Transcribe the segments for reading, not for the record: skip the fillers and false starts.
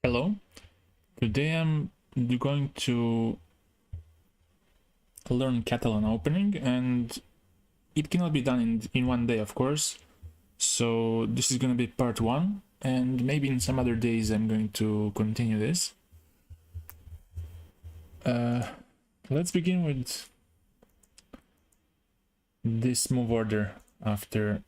Hello, today I'm going to learn Catalan Opening, and it cannot be done in one day, of course. So this is going to be part 1, and maybe in some other days I'm going to continue this. Let's begin with this move order after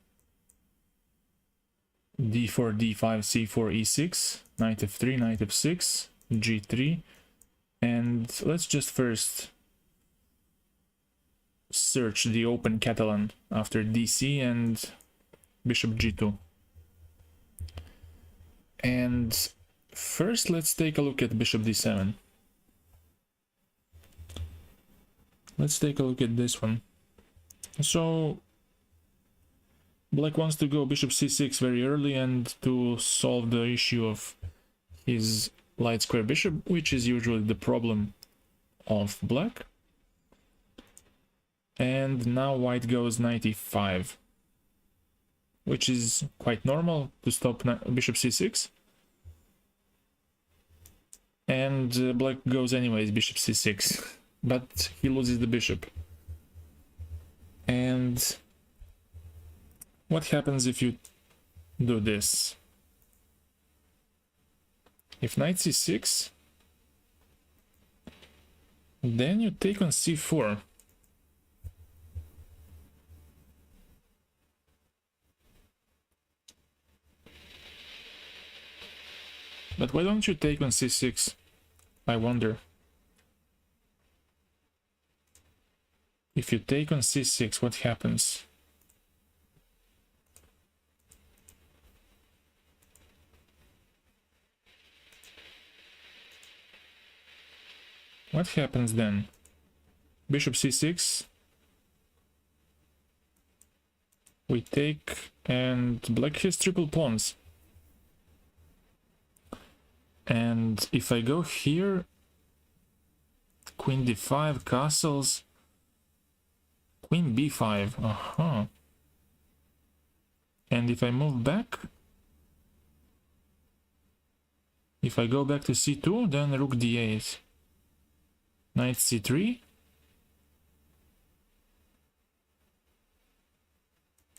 d4, d5, c4, e6, knight f3, knight f6, g3, and let's just first search the open Catalan after dc and bishop g2. And first let's take a look at bishop d7. Let's take a look at this one. So black wants to go bishop c6 very early and to solve the issue of his light square bishop, which is usually the problem of black. And now white goes knight e5, which is quite normal to stop bishop c6. And black goes anyways bishop c6, but he loses the bishop. And what happens if you do this? If knight c6, then you take on c4. But why don't you take on c6? I wonder. If you take on c6, what happens? What happens then? Bishop c6. We take, and black has triple pawns. And if I go here, queen d5, castles, queen b5, And if I move back, if I go back to c2, then rook d8, knight c3,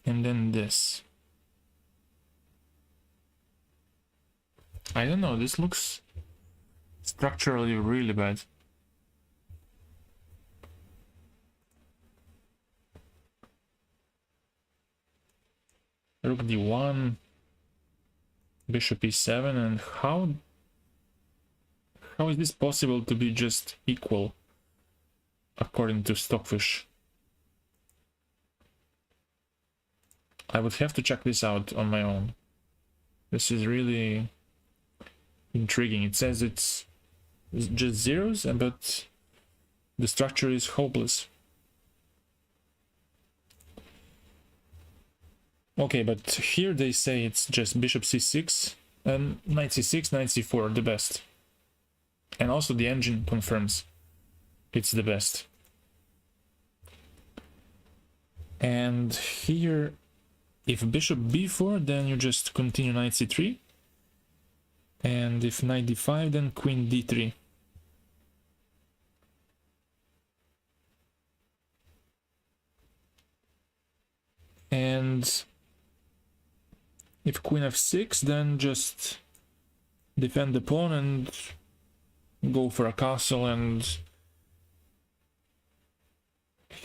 and then this. I don't know, this looks structurally really bad. Rook d1, bishop e7, and how is this possible to be just equal according to Stockfish? I would have to check this out on my own. This is really intriguing. It says it's just zeros, but the structure is hopeless. Okay, but here they say it's just bishop c6 and knight c6, knight c4, the best. And also the engine confirms it's the best. And here, if bishop b4, then you just continue knight c3. And if knight d5, then queen d3. And if queen f6, then just defend the pawn and go for a castle and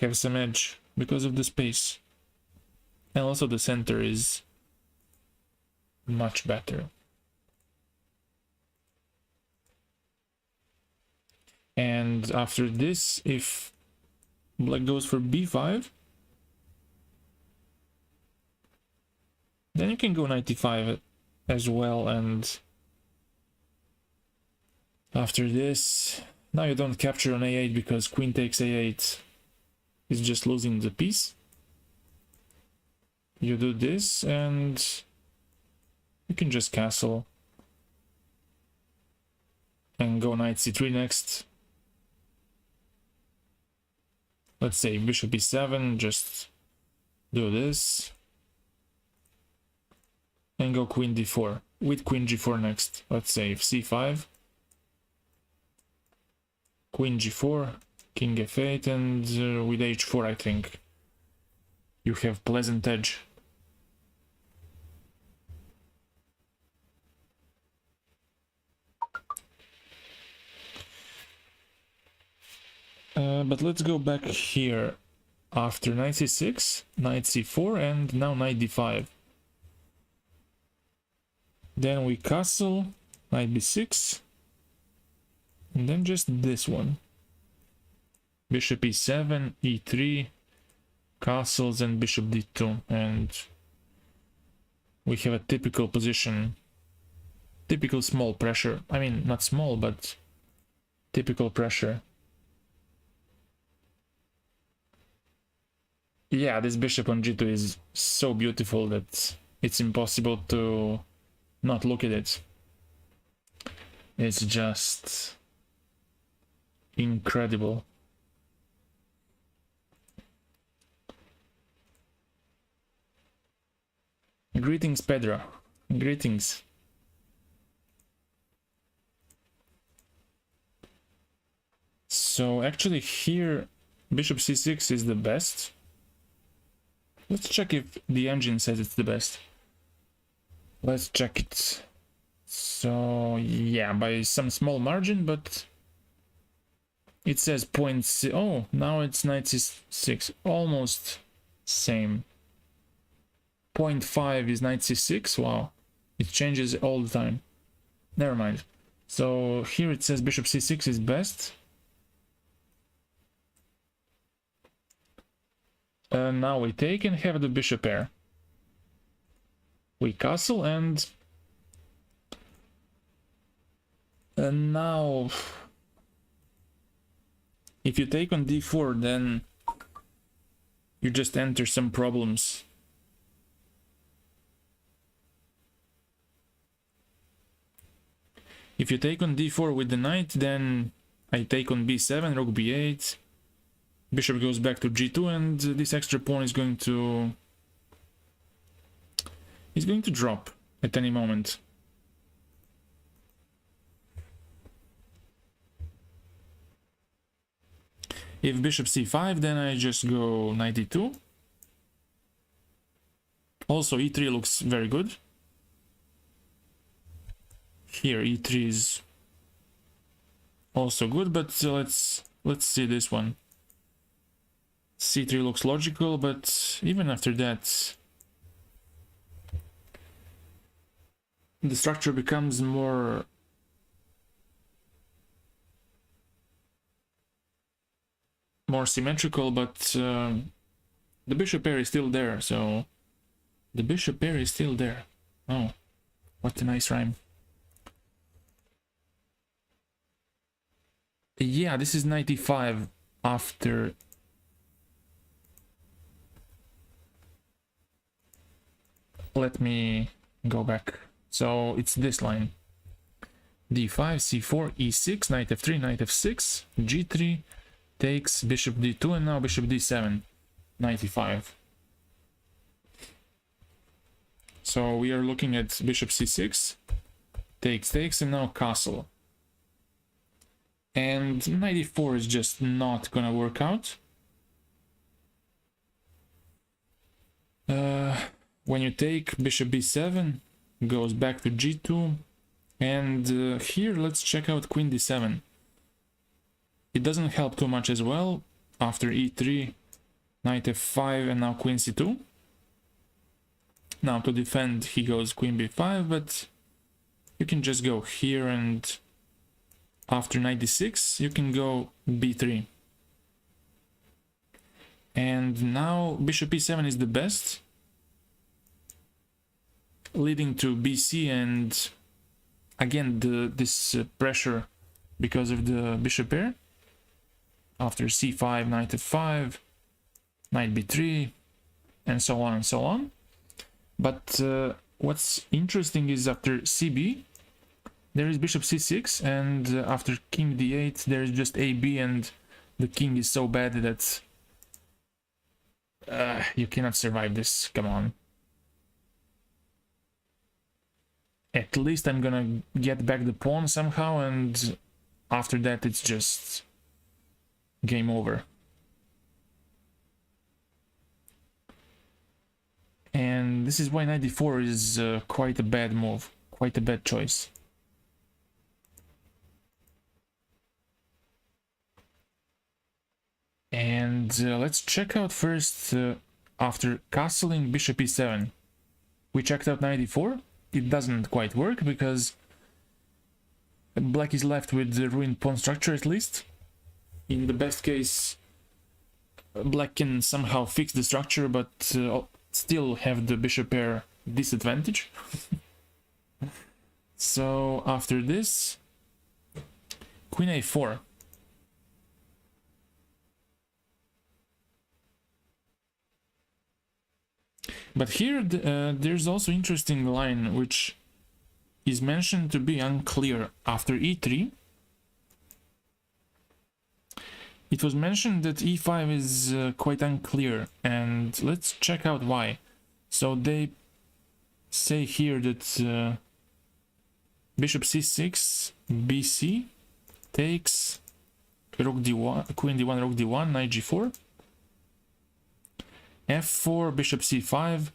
have some edge because of the space. And also the center is much better. And after this, if black goes for b5, then you can go knight e5 as well, and after this, now you don't capture on a8 because queen takes a8 is just losing the piece. You do this and you can just castle and go knight c3 next. Let's say bishop e7, just do this and go queen d4. with queen g4 next. Let's say c5, queen g4, king f8, and with h4 I think you have pleasant edge. But let's go back here after knight c6, knight c4, and now knight d5. Then we castle, knight b6, and then just this one. Bishop e7, e3, castles, and bishop d2, and we have a typical position, typical small pressure. I mean, not small, but typical pressure. Yeah, this bishop on g2 is so beautiful that it's impossible to not look at it. It's just incredible. Greetings, Pedro. Greetings. So actually here bishop c6 is the best. Let's check if the engine says it's the best. Let's check it. So yeah, by some small margin, but it says 0.6. Oh, now it's knight c6, almost same. 0.5 is knight c6. Wow, it changes all the time. Never mind. So here it says bishop c6 is best. Now we take and have the bishop pair. We castle, and now if you take on d4, then you just enter some problems. If you take on d4 with the knight, then I take on b7, rook b8, bishop goes back to g2, and this extra pawn is going to drop at any moment. If bishop c5, then I just go knight d2. Also e3 looks very good. Here e3 is also good, but let's see this one. c3 looks logical, but even after that the structure becomes more symmetrical, but the bishop pair is still there, so the bishop pair is still there. Oh, what a nice rhyme. Yeah, this is 95 after let me go back. So it's this line: d5, c4, e6, knight f3, knight f6, g3 takes bishop d2, and now bishop d7, 95. So we are looking at bishop c6, takes, and now castle. And 94 is just not gonna work out. When you take bishop b7, goes back to g2, and here let's check out queen d7. It doesn't help too much as well. After e3, knight f5, and now queen c2. Now to defend he goes queen b5, but you can just go here, and after knight d6 you can go b3. And now bishop e7 is the best, leading to bc, and again this pressure because of the bishop pair. After c5, knight f5, knight b3, and so on and so on. But what's interesting is after cb there is bishop c6, and after king d8 there is just ab, and the king is so bad that you cannot survive this. Come on. at least I'm gonna get back the pawn somehow, and after that it's just game over. And this is why knight d4 is quite a bad move, quite a bad choice. And let's check out first, after castling bishop e7, we checked out knight e4. It doesn't quite work because black is left with the ruined pawn structure at least. In the best case, black can somehow fix the structure, but still have the bishop pair disadvantage. So after this, queen a4. But here there's also interesting line which is mentioned to be unclear. After e3, it was mentioned that e5 is quite unclear, and let's check out why. So they say here that bishop c6, bc takes rook d1, queen d1, rook d1, knight g4, f4, bishop c5,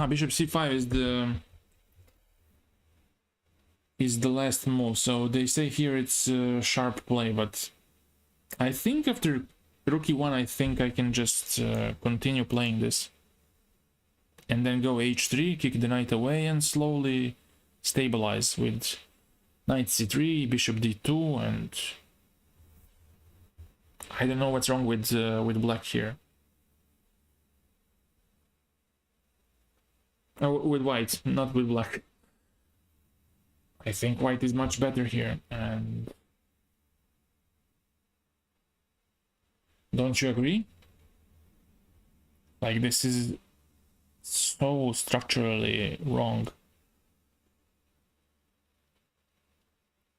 bishop c5 is the last move. So they say here it's a sharp play, but I think after rook e1 I think I can just continue playing this and then go h3, kick the knight away, and slowly stabilize with knight c3, bishop d2, and I don't know what's wrong with black here. Oh, with white, not with black. I think white is much better here, and don't you agree? Like, this is so structurally wrong.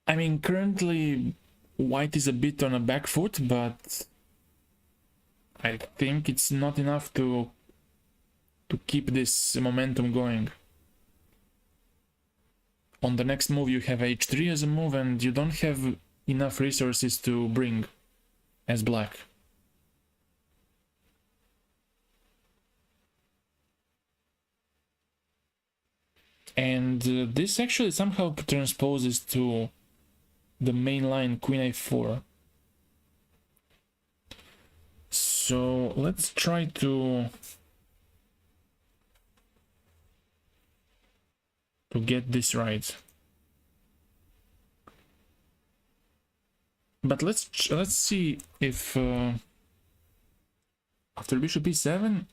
I mean, currently white is a bit on a back foot, but I think it's not enough to keep this momentum going. On the next move you have h3 as a move, and you don't have enough resources to bring as black. And this actually somehow transposes to the main line queen a4. So let's try to get this right. But let's see if after bishop e7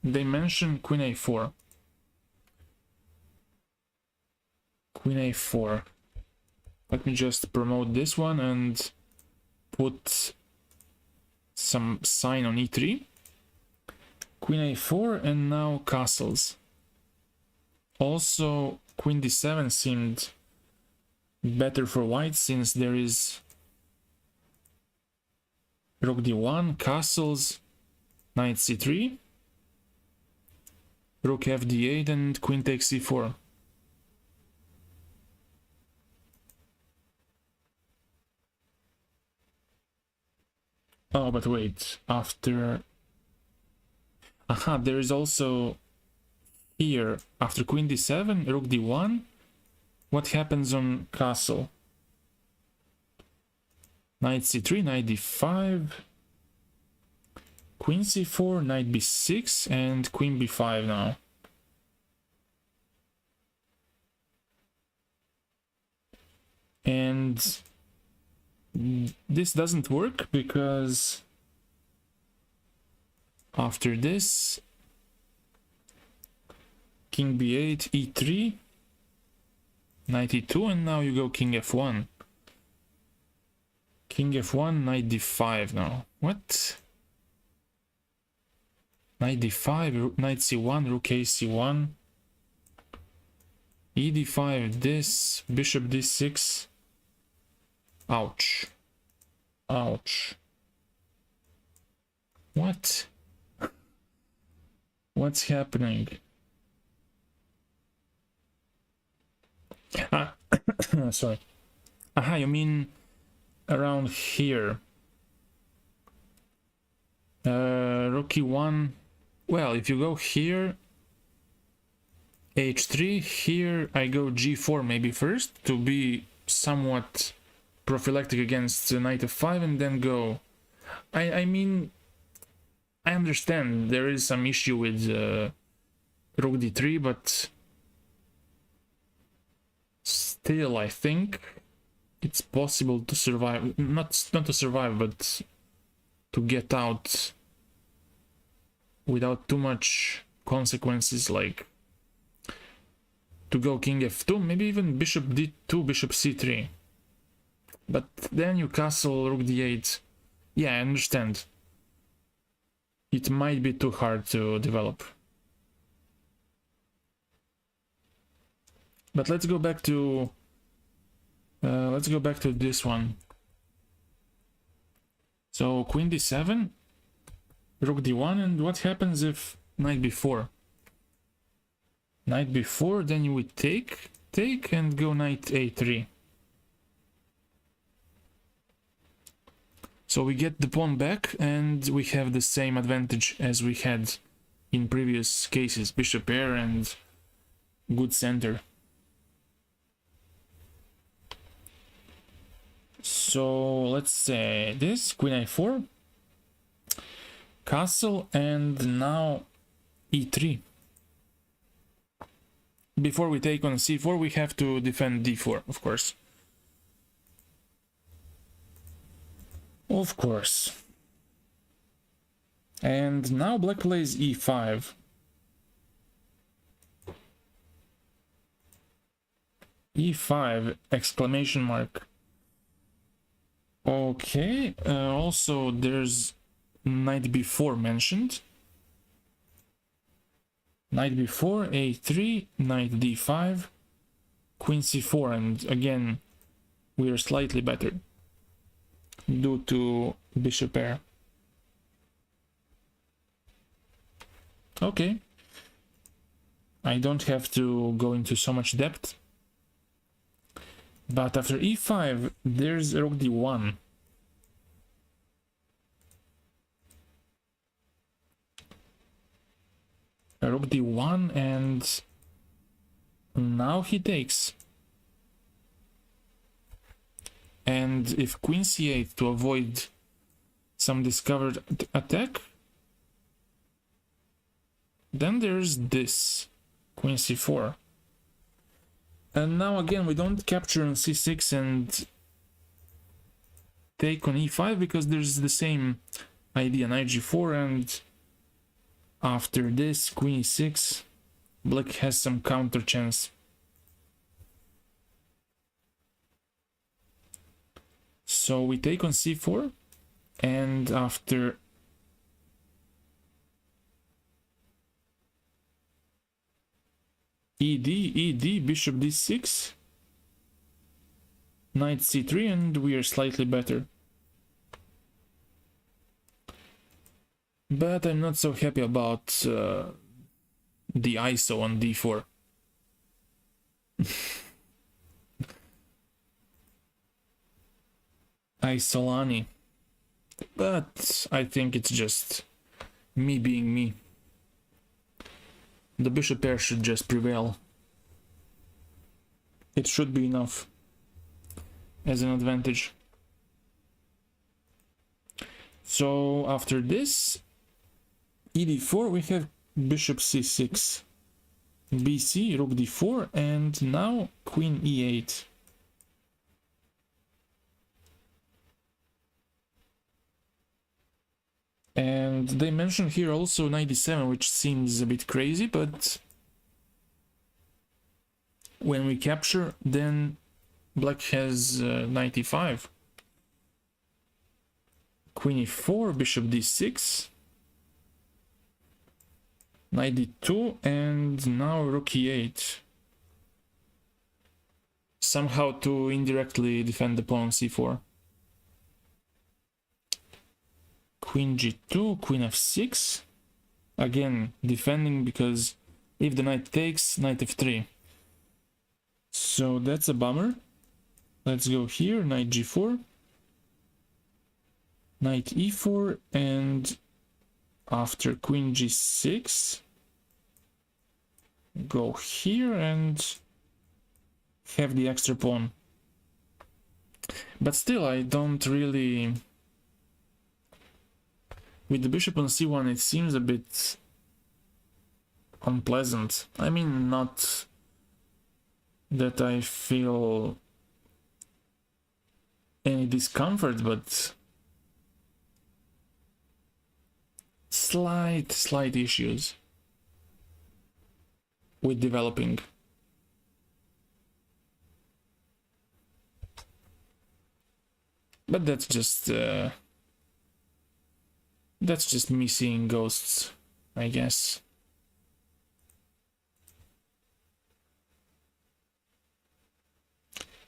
they mention queen a4. Queen a4. Let me just promote this one and put some sign on e3. Queen a4, and now castles. Also, queen d7 seemed better for white, since there is rook d1, castles, knight c3, rook fd8, and queen takes c4. Oh, but wait, after... there is also here, after queen d7, rook d1, what happens on castle? Knight c3, knight d5, queen c4, knight b6, and queen b5 now. And this doesn't work because after this, king b8, e3, knight e2, and now you go king f1. King f1, knight d5 now. What? Knight d5, knight c1, rook a c1, e d5, this, bishop d6. Ouch. Ouch. What? What's happening? Ah, sorry. Aha, you mean around here. Rook e1. Well, if you go here, h3, here I go g4 maybe first to be somewhat prophylactic against knight f5 and then go. I mean, I understand there is some issue with rook d3, but still I think it's possible to survive. Not to survive, but to get out without too much consequences, like to go king f2, maybe even bishop d2, bishop c3. But then you castle rook d8. Yeah, I understand. It might be too hard to develop. But let's go back to this one. So queen d7, rook d1, and what happens if knight b4? Knight b4, then you would take, and go knight a3. So we get the pawn back, and we have the same advantage as we had in previous cases, bishop pair and good center. So let's say this, queen a4, castle, and now e3. Before we take on c4, we have to defend d4, of course. Of course. And now black plays e5. e5, exclamation mark. Okay, also there's knight b4 mentioned. Knight b4, a3, knight d5, queen c4, and again we are slightly better due to bishop pair. Okay, I don't have to go into so much depth, but after e5 there's rook d1. Rook d1, and now he takes. And if queen c8 to avoid some discovered attack, then there's this, queen c4. And now again we don't capture on c6 and take on e5 because there's the same idea, knight g4, and after this, queen e6, black has some counter chance. So we take on c4, and after ed, bishop d6, knight c3, and we are slightly better. But I'm not so happy about the ISO on d4. Isolani. But I think it's just me being me. The bishop pair should just prevail. It should be enough as an advantage. So after this, ed4, we have bishop c6, bc, rook d4, and now queen e8. And they mention here also knight d7, which seems a bit crazy, but when we capture, then black has knight e5. Queen e4, bishop d6, knight d2, and now rook e8. Somehow to indirectly defend the pawn c4. queen g2, queen f6. Again, defending because if the knight takes, knight f3. So that's a bummer. Let's go here, knight g4, knight e4, and after queen g6, go here and have the extra pawn. But still, I don't really... With the bishop on c1, it seems a bit unpleasant. I mean, not that I feel any discomfort, but slight issues with developing. But that's just me seeing ghosts, I guess.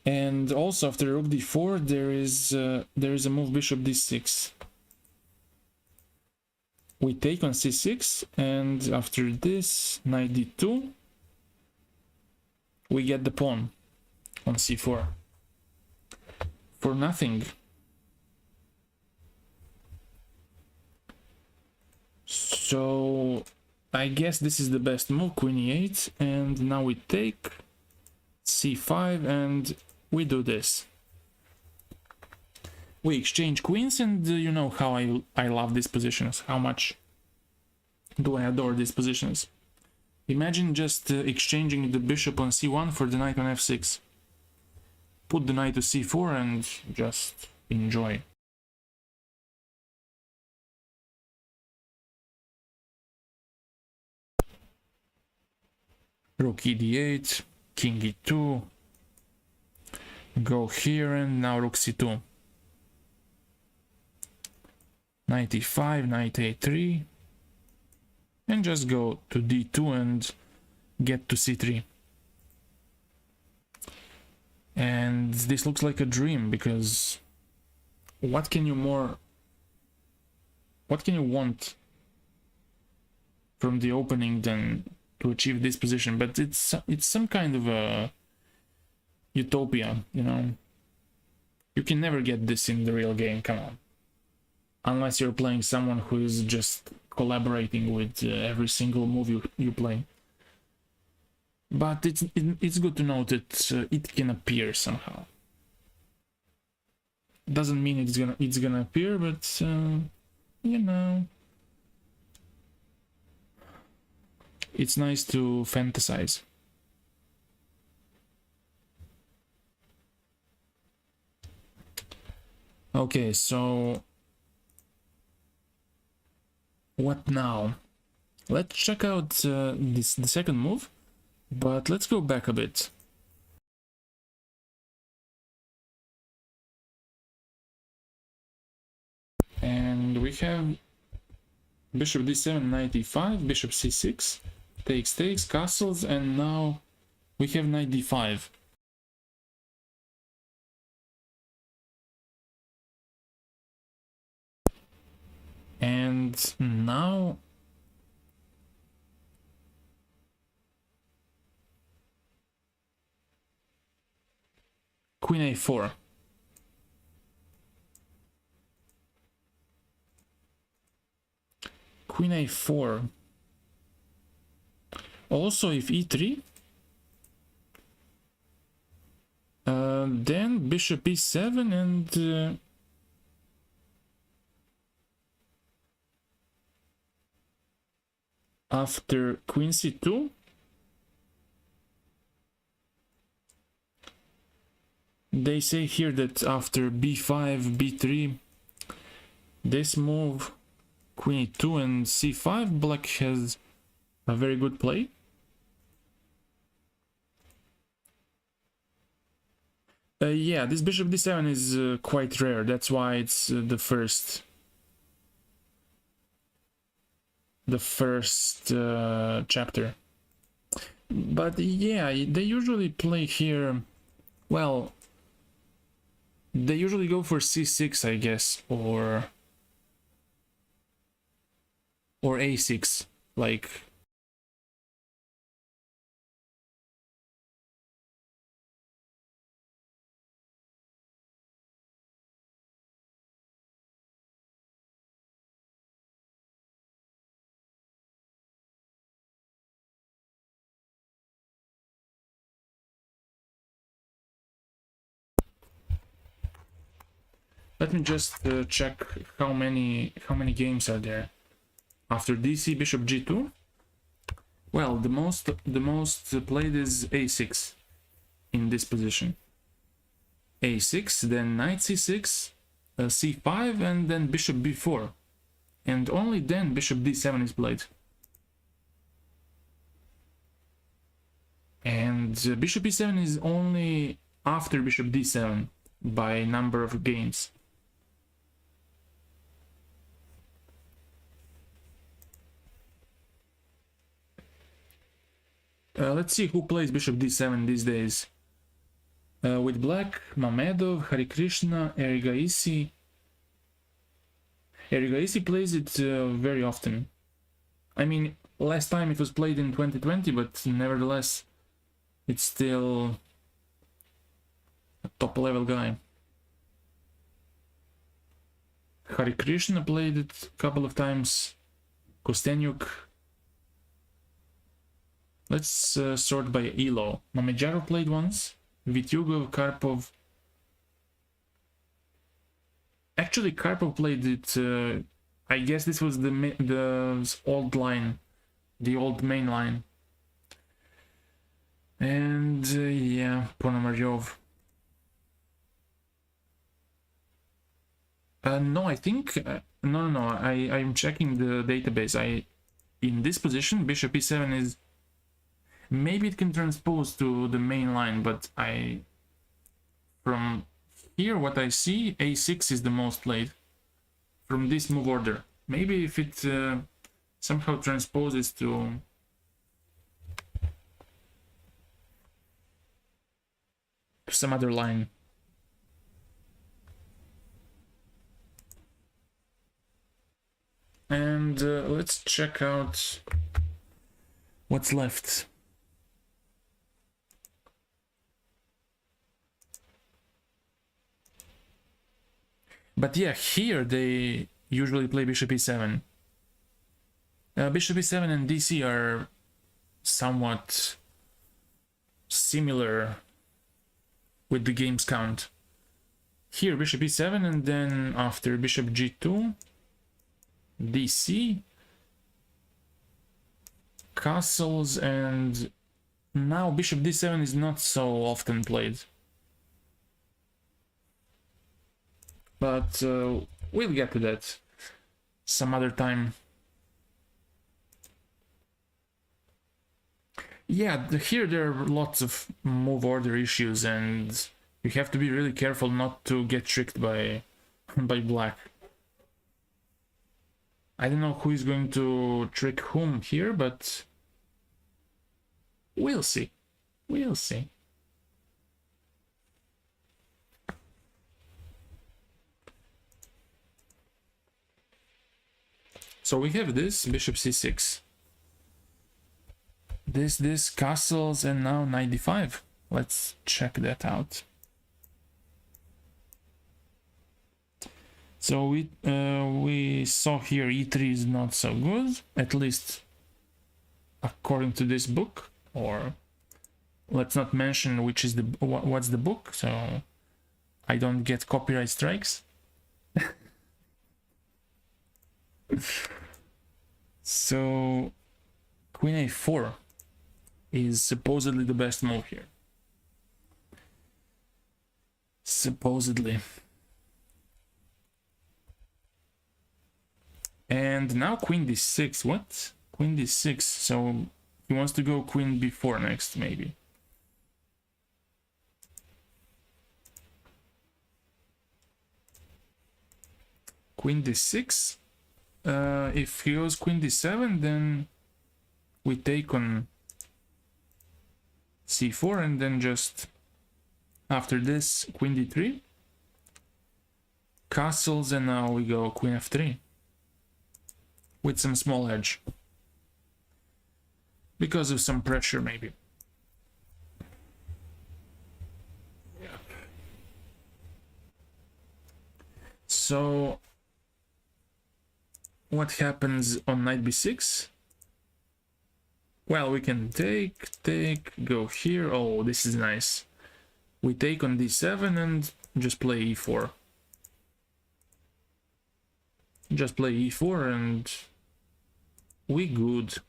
And also after rook d4, there is a move bishop d6. We take on c6, and after this, knight d2, we get the pawn on c4 for nothing. So I guess this is the best move, queen e8, and now we take c5 and we do this. We exchange queens, and you know how I love these positions, how much do I adore these positions. Imagine just exchanging the bishop on c1 for the knight on f6. Put the knight to c4 and just enjoy. Rook e d8, king e2, go here, and now rook c2. Knight e5, knight a3, and just go to d2 and get to c3. And this looks like a dream, because what can you want from the opening than to achieve this position? But it's some kind of a utopia, you know. You can never get this in the real game, come on. Unless you're playing someone who is just collaborating with every single move you play. But it's good to know that it can appear somehow. Doesn't mean it's gonna appear, but you know, it's nice to fantasize. Okay, so what now? Let's check out the second move, but let's go back a bit. And we have bishop d7, knight e5, bishop c6, takes, castles, and now we have knight d5. And now queen a4. Queen a4. Also, if e3, then bishop e7, and after queen c2, they say here that after b5, b3, this move, queen e2 and c5, black has a very good play. Yeah, this bishop d7 is quite rare, that's why it's the first chapter. But yeah, they usually play here, well, they usually go for c6, I guess, or or a6, like. Let me just check how many games are there. After DC bishop g2, well, the most played is a6 in this position. a6, then knight c6, c5, and then bishop b4, and only then bishop d7 is played. And bishop e7 is only after bishop d7 by number of games. Let's see who plays bishop d7 these days. With black, Mamedov, Hari Krishna, Erigaisi. Erigaisi plays it very often. I mean, last time it was played in 2020, but nevertheless, it's still a top level guy. Hari Krishna played it a couple of times. Kostenyuk. Let's sort by elo. Mamedjarov played once. Vityugov, Karpov. Actually, Karpov played it. I guess this was the old line, the old main line. And yeah, Ponomaryov. No, I think no. I'm checking the database. In this position, bishop e7 is. Maybe it can transpose to the main line, but from here what I see, a6 is the most played from this move order. Maybe if it somehow transposes to some other line. And let's check out what's left. But yeah, here they usually play bishop e7. Bishop e7 and dc are somewhat similar with the games count. Here bishop e7, and then after bishop g2, dc, castles, and now bishop d7 is not so often played. But we'll get to that some other time. Yeah, here there are lots of move order issues, and you have to be really careful not to get tricked by black. I don't know who is going to trick whom here, but we'll see. We'll see. So we have this bishop c6, this castles, and now knight d5. Let's check that out. So we saw here e3 is not so good, at least according to this book, or let's not mention which is what's the book, so I don't get copyright strikes. So queen a4 is supposedly the best move here. Supposedly. And now queen d6. What? Queen d6. So he wants to go queen b4 next, maybe. Queen d6. If he goes queen d7, then we take on c4, and then just after this queen d3, castles, and now we go queen f3. with some small edge. Because of some pressure, maybe. Yeah. So, what happens on knight b6? Well, we can take, go here. Oh, this is nice. We take on d7 and just play e4. Just play e4 and we good.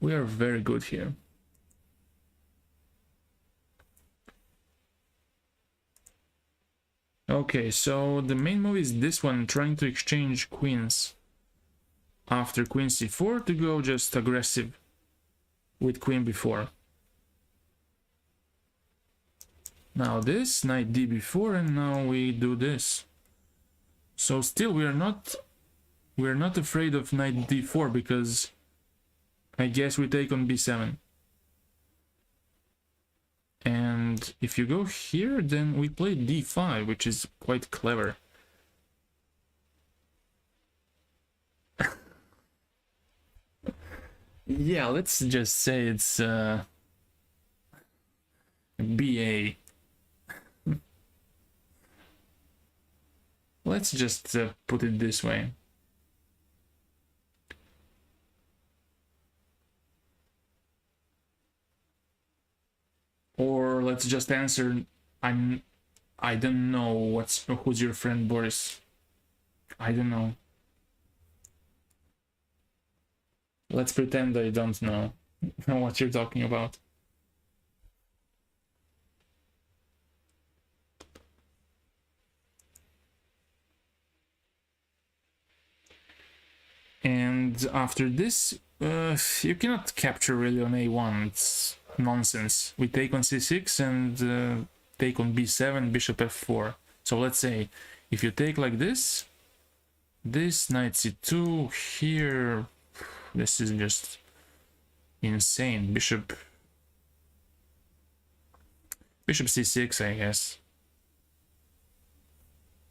We are very good here. Okay, so the main move is this one, trying to exchange queens after queen c4 to go just aggressive with queen b4. Now this, knight d4, and now we do this. So still we're not afraid of knight d4 because I guess we take on b7. And if you go here, then we play d5, which is quite clever. Yeah, let's just say it's BA. Let's just put it this way. Or let's just answer, I don't know who's your friend Boris. I don't know. Let's pretend I don't know what you're talking about. And after this, you cannot capture really on a1, it's nonsense. We take on c6 and take on b7, bishop f4. So let's say, if you take like this knight c2, here, this is just insane. Bishop c6, I guess.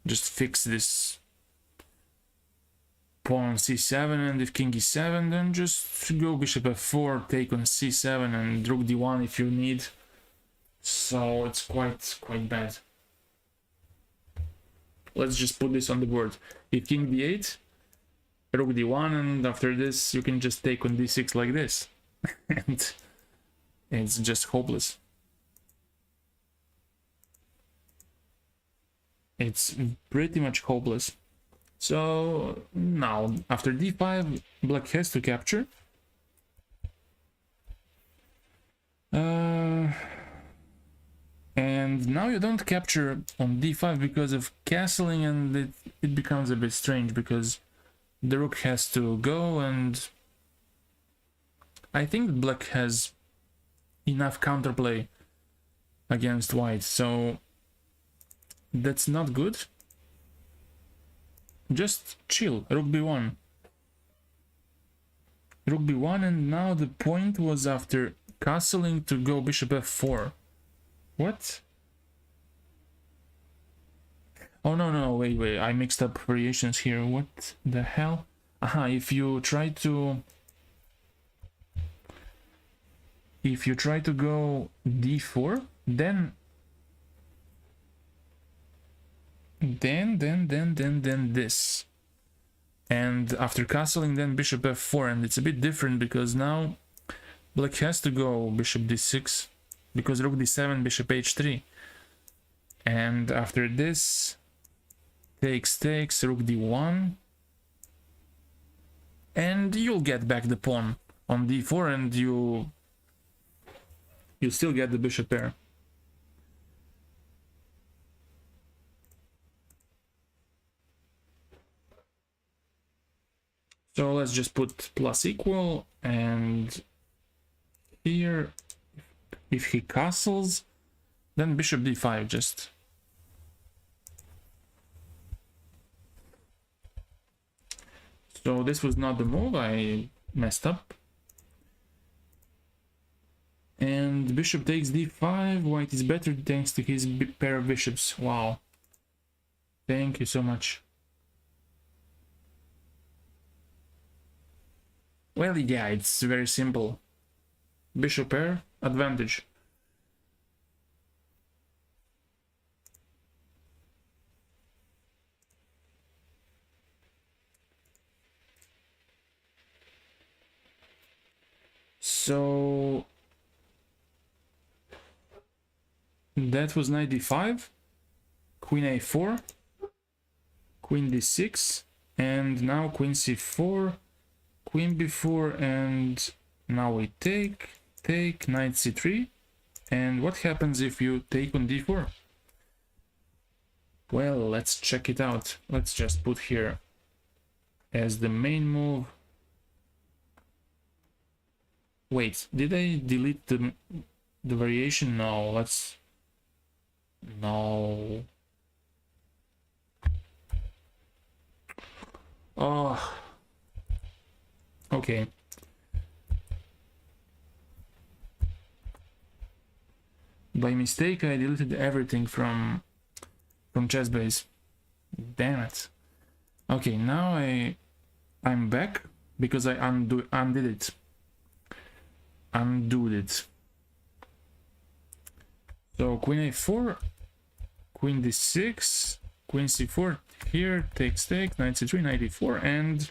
Just fix this pawn on c7, and if king e7, then just go bishop f4, take on c7, and rook d1 if you need. So it's quite bad. Let's just put this on the board. If king d8, rook d1, and after this you can just take on d6 like this. And it's just hopeless. It's pretty much hopeless. So now, after d5, black has to capture. And now you don't capture on d5 because of castling, and it becomes a bit strange because the rook has to go, and I think black has enough counterplay against white, so that's not good. Just chill, rook b1. Rook b1, and now the point was after castling to go bishop f4. What? Oh no, wait, I mixed up variations here. What the hell? Aha, if you try to go d4, then this, and after castling then bishop f4, and it's a bit different because now black has to go bishop d6 because rook d7, bishop h3, and after this takes rook d1, and you'll get back the pawn on d4, and you still get the bishop pair. So let's just put plus equal, and here, if he castles, then bishop d5 just. So this was not the move, I messed up. And bishop takes d5, white is better thanks to his pair of bishops. Wow. Thank you so much. Well, yeah, it's very simple. Bishop pair, advantage. So that was knight d5, queen a4, queen d6, and now queen c4, queen b4, and now we take, knight c3. And what happens if you take on d4? Well, let's check it out. Let's just put here as the main move. Wait, did I delete the variation? No, let's... No. Oh. Okay. By mistake, I deleted everything from chessbase. Damn it. Okay, now I'm back because I undid it. Undo it. So queen a4, queen d6, queen c4 here, takes, knight c3, knight e4, and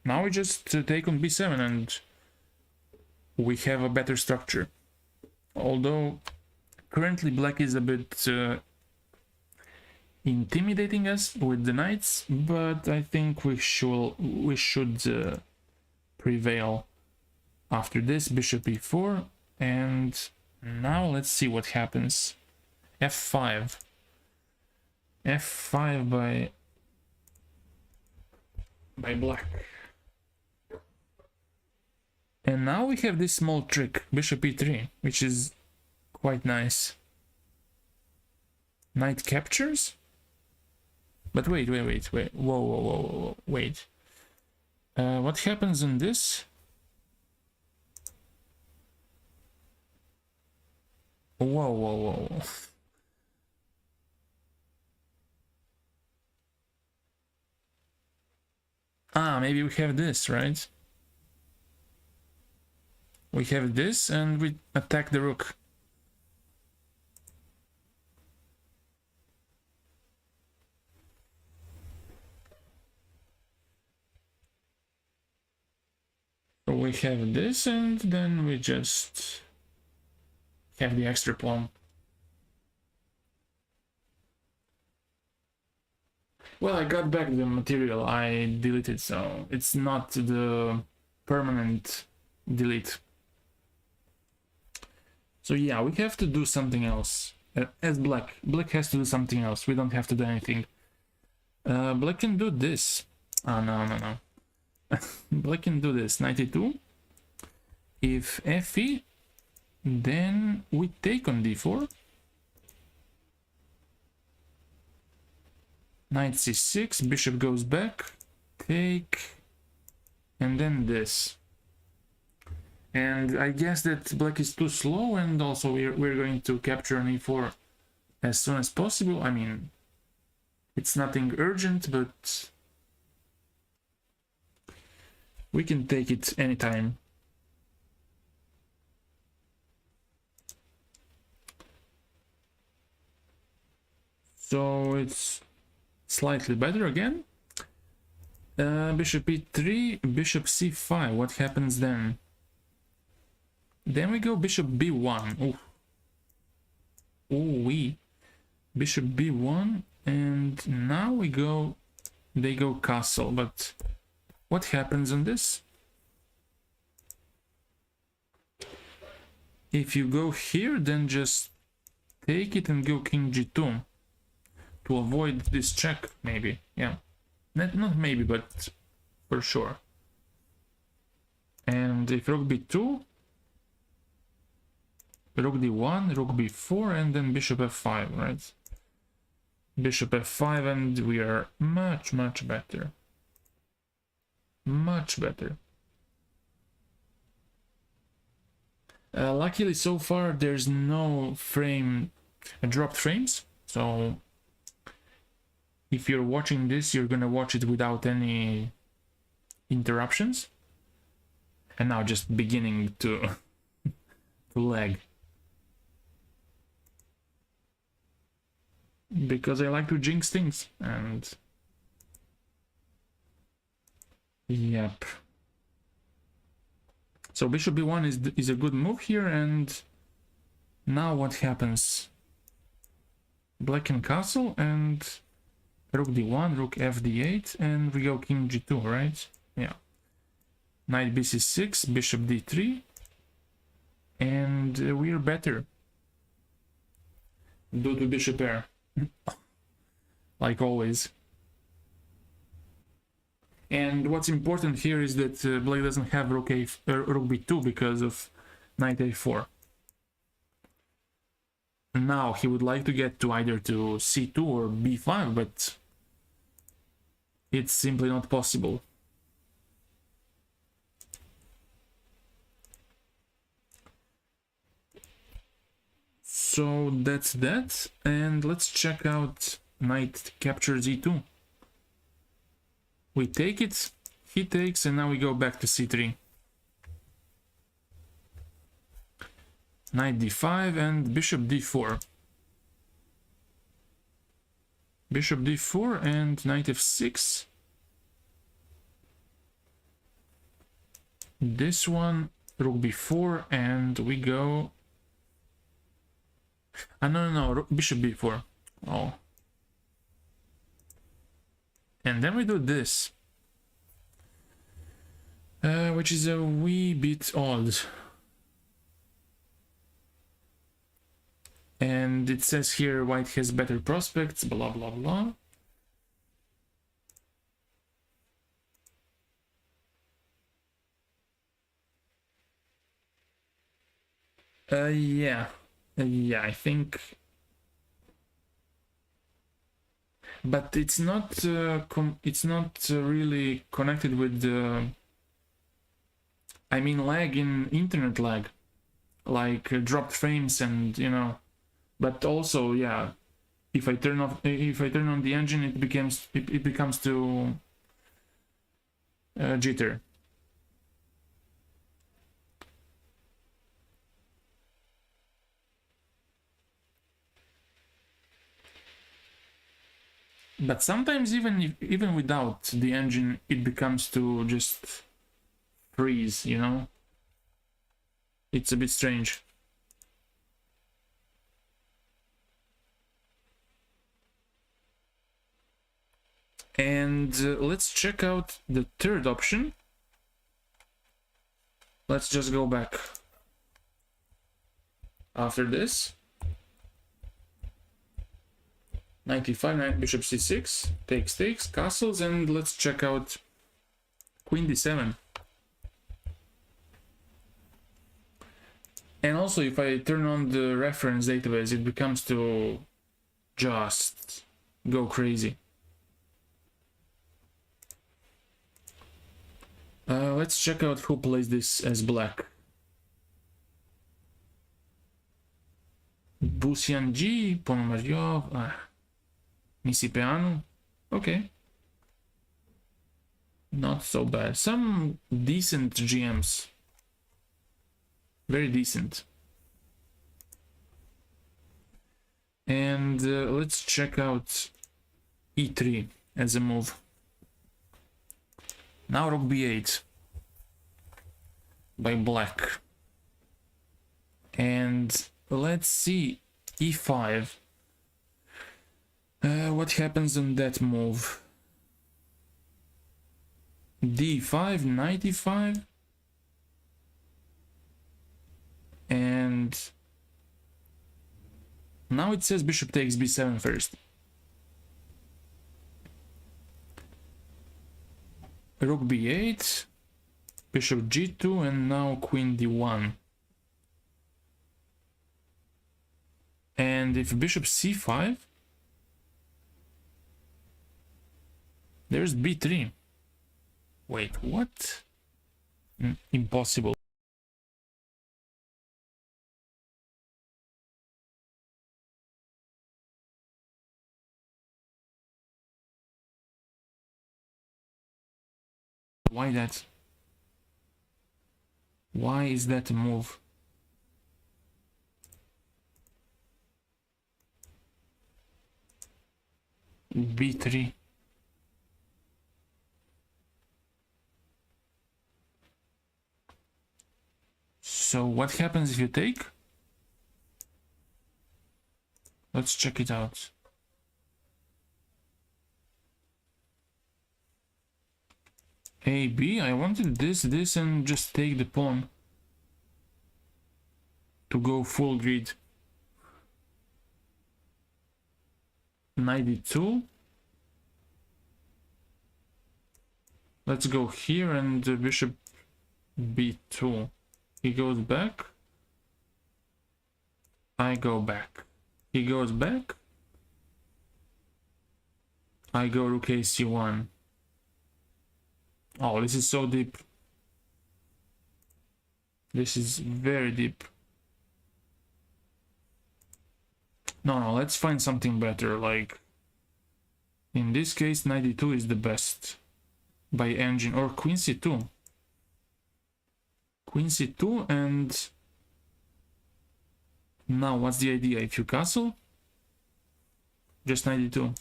now we just take on b7 and we have a better structure. Although currently black is a bit intimidating us with the knights, but I think we should prevail after this. Bishop e4, and now let's see what happens. f5 by black. And now we have this small trick, bishop e3, which is quite nice. Knight captures? But wait, whoa, wait. What happens on this? Whoa. Ah, maybe we have this, right? We have this and we attack the rook. So we have this and then we just have the extra pawn. Well, I got back the material I deleted, so it's not the permanent delete. So yeah, we have to do something else. As black has to do something else. We don't have to do anything. Black can do this. Oh, no. Black can do this. 92. If fe, then we take on d4. Knight c6, bishop goes back, take, and then this. And I guess that black is too slow, and also we're going to capture an e4 as soon as possible. I mean, it's nothing urgent, but we can take it anytime. So it's slightly better again. Bishop e3, bishop c5. What happens then? Then we go bishop b1. Bishop b1, and now they go castle. But what happens on this? If you go here, then just take it and go king g2 to avoid this check, maybe. Yeah, not maybe, but for sure. And if rook b2, rook d1, rook b4, and then bishop f5, right? Bishop f5, and we are much better. Much better. Luckily, so far, there's no dropped frames, so if you're watching this, you're gonna watch it without any interruptions. And now just beginning to lag. Because I like to jinx things, and yep. So bishop b1 is a good move here, and now what happens? Black can castle, and rook d1, rook f d8, and we go king g2, right? Yeah. Knight bc6, bishop d3, and we're better due to bishop pair, like always. And what's important here is that black doesn't have rook b2 because of knight a4. Now he would like to get to either to c2 or b5, but it's simply not possible. So that's that, and let's check out knight captures e2. We take it, he takes, and now we go back to c3. Knight d5 and bishop d4. Bishop d4 and knight f6. This one, rook b4, and we go... no, bishop b4. Oh. And then we do this. Which is a wee bit odd. And it says here white has better prospects, blah blah blah. Yeah, I think, but it's not really connected with the, I mean, lag in internet lag, like dropped frames, and you know. But also, yeah, if I turn on the engine, it becomes to jitter. But sometimes even without the engine, it becomes to just freeze, you know? It's a bit strange. And let's check out the third option. Let's just go back after this. 95, knight, bishop c6, takes, castles, and let's check out queen d7. And also, if I turn on the reference database, it becomes to just go crazy. Let's check out who plays this as black. Busianji, Ponomaryov, Nisipeanu. Okay. Not so bad. Some decent GMs. Very decent. And let's check out e3 as a move. Now rook b8 by black. And let's see e5. What happens on that move? d5, knight e5. And now it says bishop takes b7 first. Rook b8, bishop g2, and now queen d1. And if bishop c5, there's b3. Wait, what? Impossible. Why that? Why is that a move? B3. So what happens if you take? Let's check it out. A, B, I wanted this, and just take the pawn to go full grid. 92. Let's go here and bishop B2. He goes back. I go back. He goes back. I go rook AC1. Oh, this is so deep. This is very deep. No, let's find something better. Like, in this case, 92 is the best by engine, or Queen C2. Queen C2, and now what's the idea? If you castle, just 92.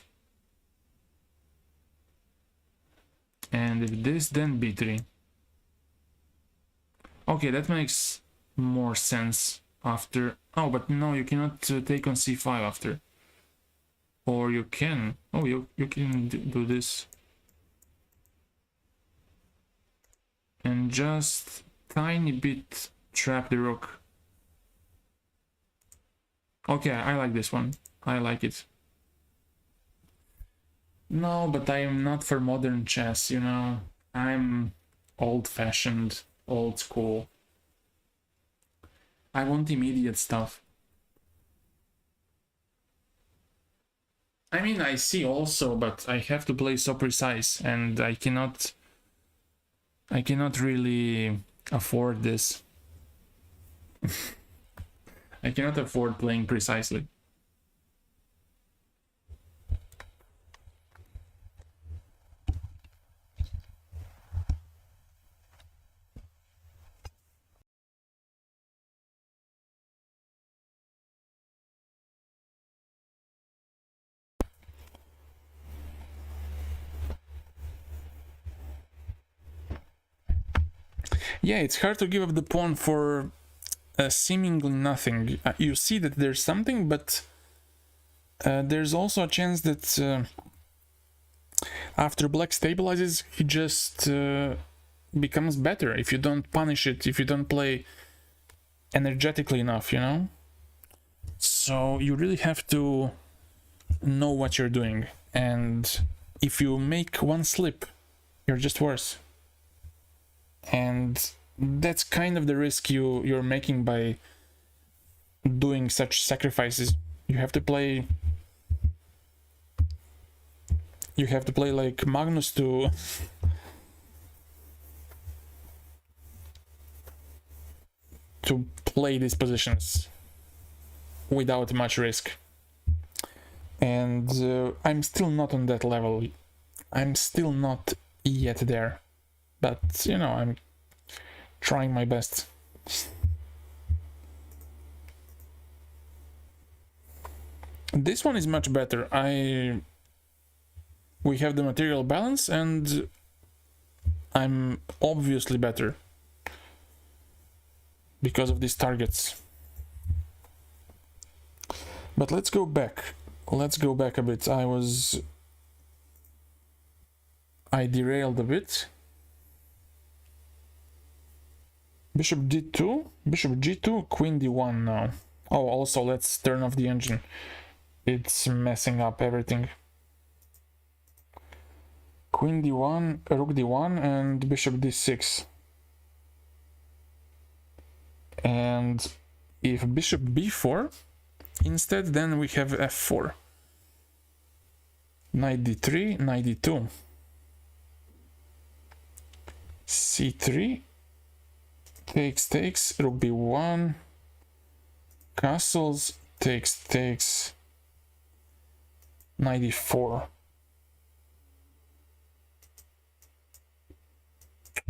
And if this, then B3. Okay, that makes more sense after. Oh, but no, you cannot take on C5 after. Or you can. Oh, you can do this. And just tiny bit trap the rook. Okay, I like this one. I like it. No, but I am not for modern chess, you know. I'm old-fashioned, old school. I want immediate stuff. I mean, I see also, but I have to play so precise, and I cannot really afford this. I cannot afford playing precisely. Yeah, it's hard to give up the pawn for seemingly nothing. You see that there's something, but there's also a chance that after black stabilizes, he just becomes better if you don't punish it, if you don't play energetically enough, you know? So you really have to know what you're doing, and if you make one slip, you're just worse. And that's kind of the risk you're making by doing such sacrifices. You have to play like Magnus to play these positions without much risk. And I'm still not on that level. I'm still not yet there. But, you know, I'm trying my best. This one is much better. We have the material balance, and I'm obviously better because of these targets. But let's go back. Let's go back a bit. I derailed a bit. Bishop d2, bishop g2, queen d1 now. Oh, also let's turn off the engine. It's messing up everything. Queen d1, rook d1, and bishop d6. And if bishop b4 instead, then we have f4. Knight d3, knight d2. c3. Takes, rook b1, castles, takes, knight e4.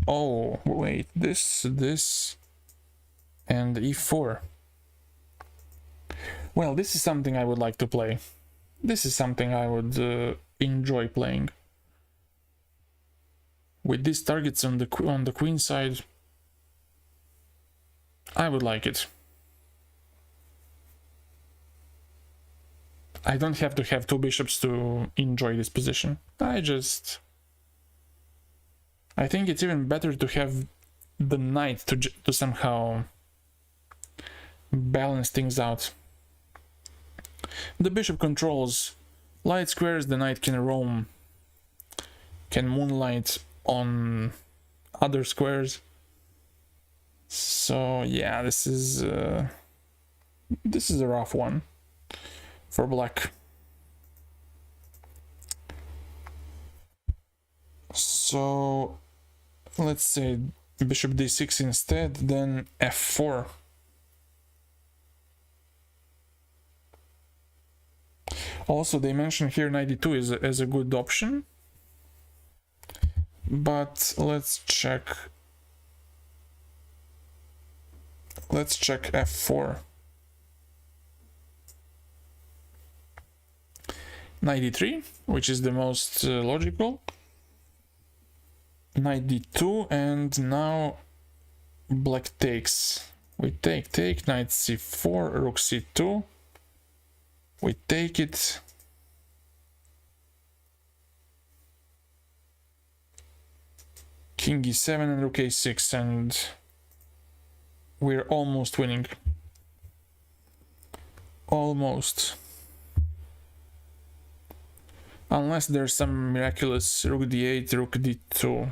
Oh, wait, this and e4. Well, this is something I would like to play. This is something I would enjoy playing. With these targets on the queen side, I would like it. I don't have to have two bishops to enjoy this position. I think it's even better to have the knight to somehow balance things out. The bishop controls light squares, the knight can roam, can moonlight on other squares. So yeah, this is a rough one for black. So let's say bishop d6 instead, then f4. Also, they mention here knight d2 as a good option, but let's check f4. Knight d3, which is the most logical. Knight d2, and now black takes. We take, knight c4, rook c2. We take it. King e7 and rook a6, and we're almost winning. Almost. Unless there's some miraculous rook d8, rook d2.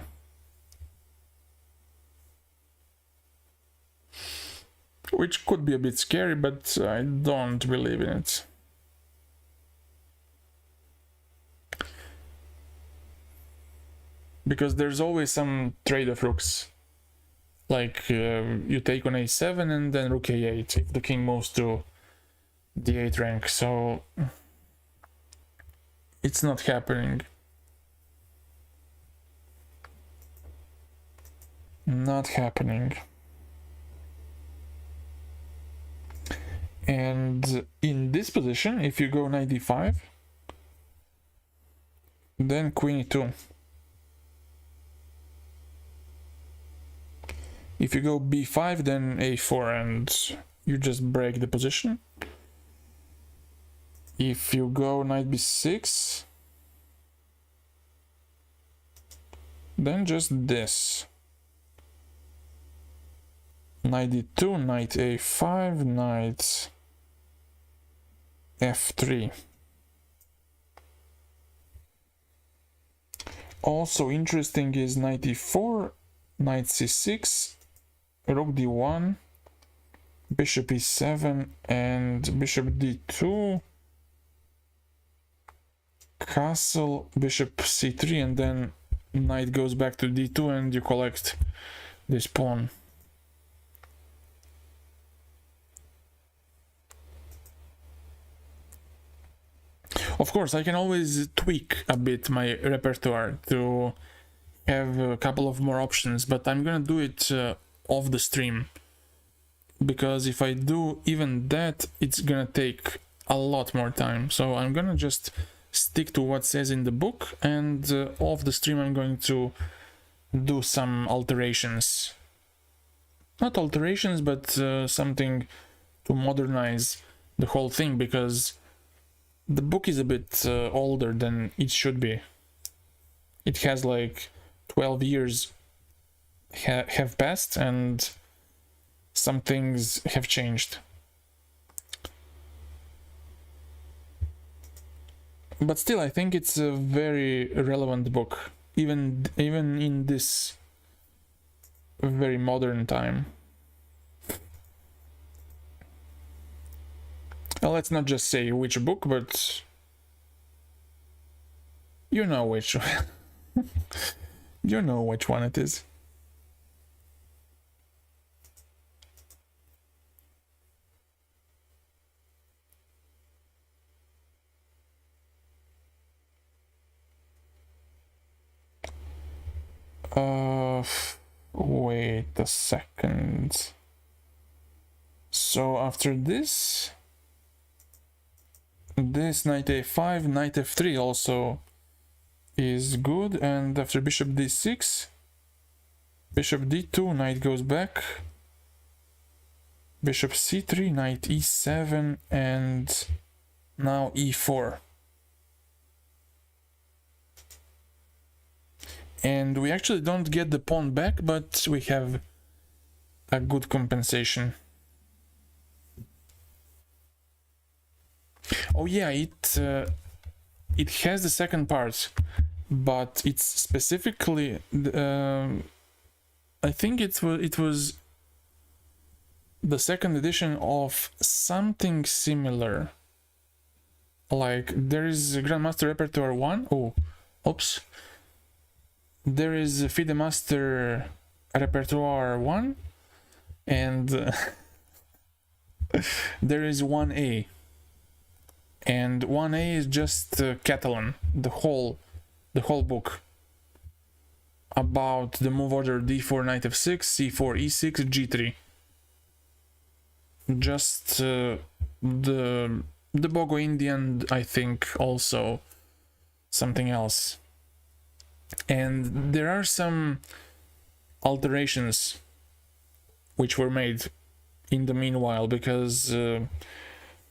Which could be a bit scary, but I don't believe in it. Because there's always some trade of rooks. Like you take on a7 and then rook a8 if the king moves to d8 rank. So it's not happening. Not happening. And in this position, if you go knight d5, then queen e2. If you go b5, then a4, and you just break the position. If you go knight b6, then just this. Knight d2, knight a5, knight f3. Also interesting is knight e4, knight c6, rook d1, bishop e7, and bishop d2, castle, bishop c3, and then knight goes back to d2 and you collect this pawn. Of course, I can always tweak a bit my repertoire to have a couple of more options, but I'm gonna do it off the stream, because if I do even that, it's gonna take a lot more time. So I'm gonna just stick to what says in the book, and off the stream I'm going to do some alterations. Not alterations, but something to modernize the whole thing, because the book is a bit older than it should be. It has like 12 years have passed, and some things have changed. But still, I think it's a very relevant book, even in this very modern time. Well, let's not just say which book, but you know which you know which one it is. Wait a second. So after this knight a5, knight f3 also is good, and after bishop d6, bishop d2, knight goes back, bishop c3, knight e7, and now e4. And we actually don't get the pawn back, but we have a good compensation. Oh yeah, it has the second part, but it's specifically I think it was the second edition of something similar. Like there is Grandmaster Repertoire 1. Oh, oops. There is FIDE Master Repertoire 1, and there is 1A. And 1A is just Catalan, the whole book, about the move order d4, knight f6, c4, e6, g3. Just the Bogo Indian, I think, also something else. And there are some alterations which were made in the meanwhile, because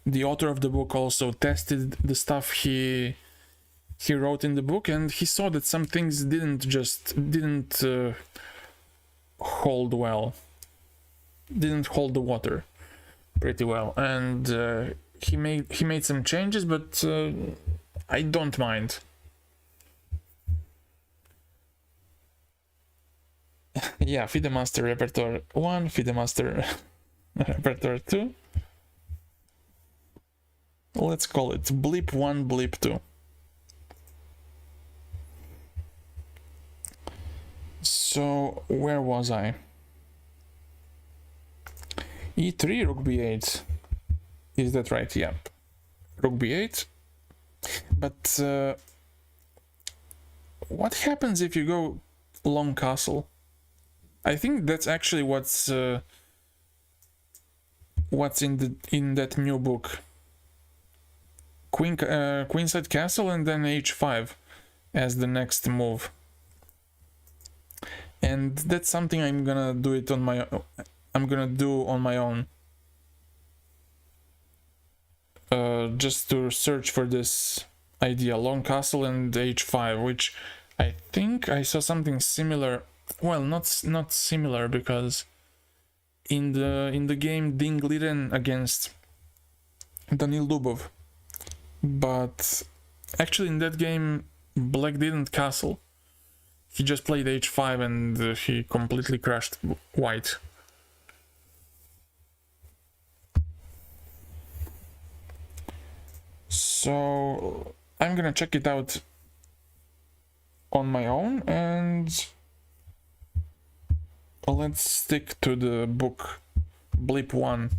the author of the book also tested the stuff he wrote in the book, and he saw that some things didn't hold well, didn't hold the water pretty well, and he made some changes, but I don't mind. Yeah, FIDE Master Repertoire 1, FIDE Master Repertoire 2. Let's call it Blip 1, Blip 2. So, where was I? E3, Rook B8. Is that right? Yep. Rook B8. But what happens if you go long castle? I think that's actually what's in that new book. Queenside castle and then h5 as the next move. And that's something I'm gonna do on my own. Just to search for this idea, long castle and h5, which I think I saw something similar. Well, not similar, because in the game Ding Liren against Danil Dubov, but actually in that game Black didn't castle. He just played h5 and he completely crushed white. So I'm gonna check it out on my own, and let's stick to the book Blip 1.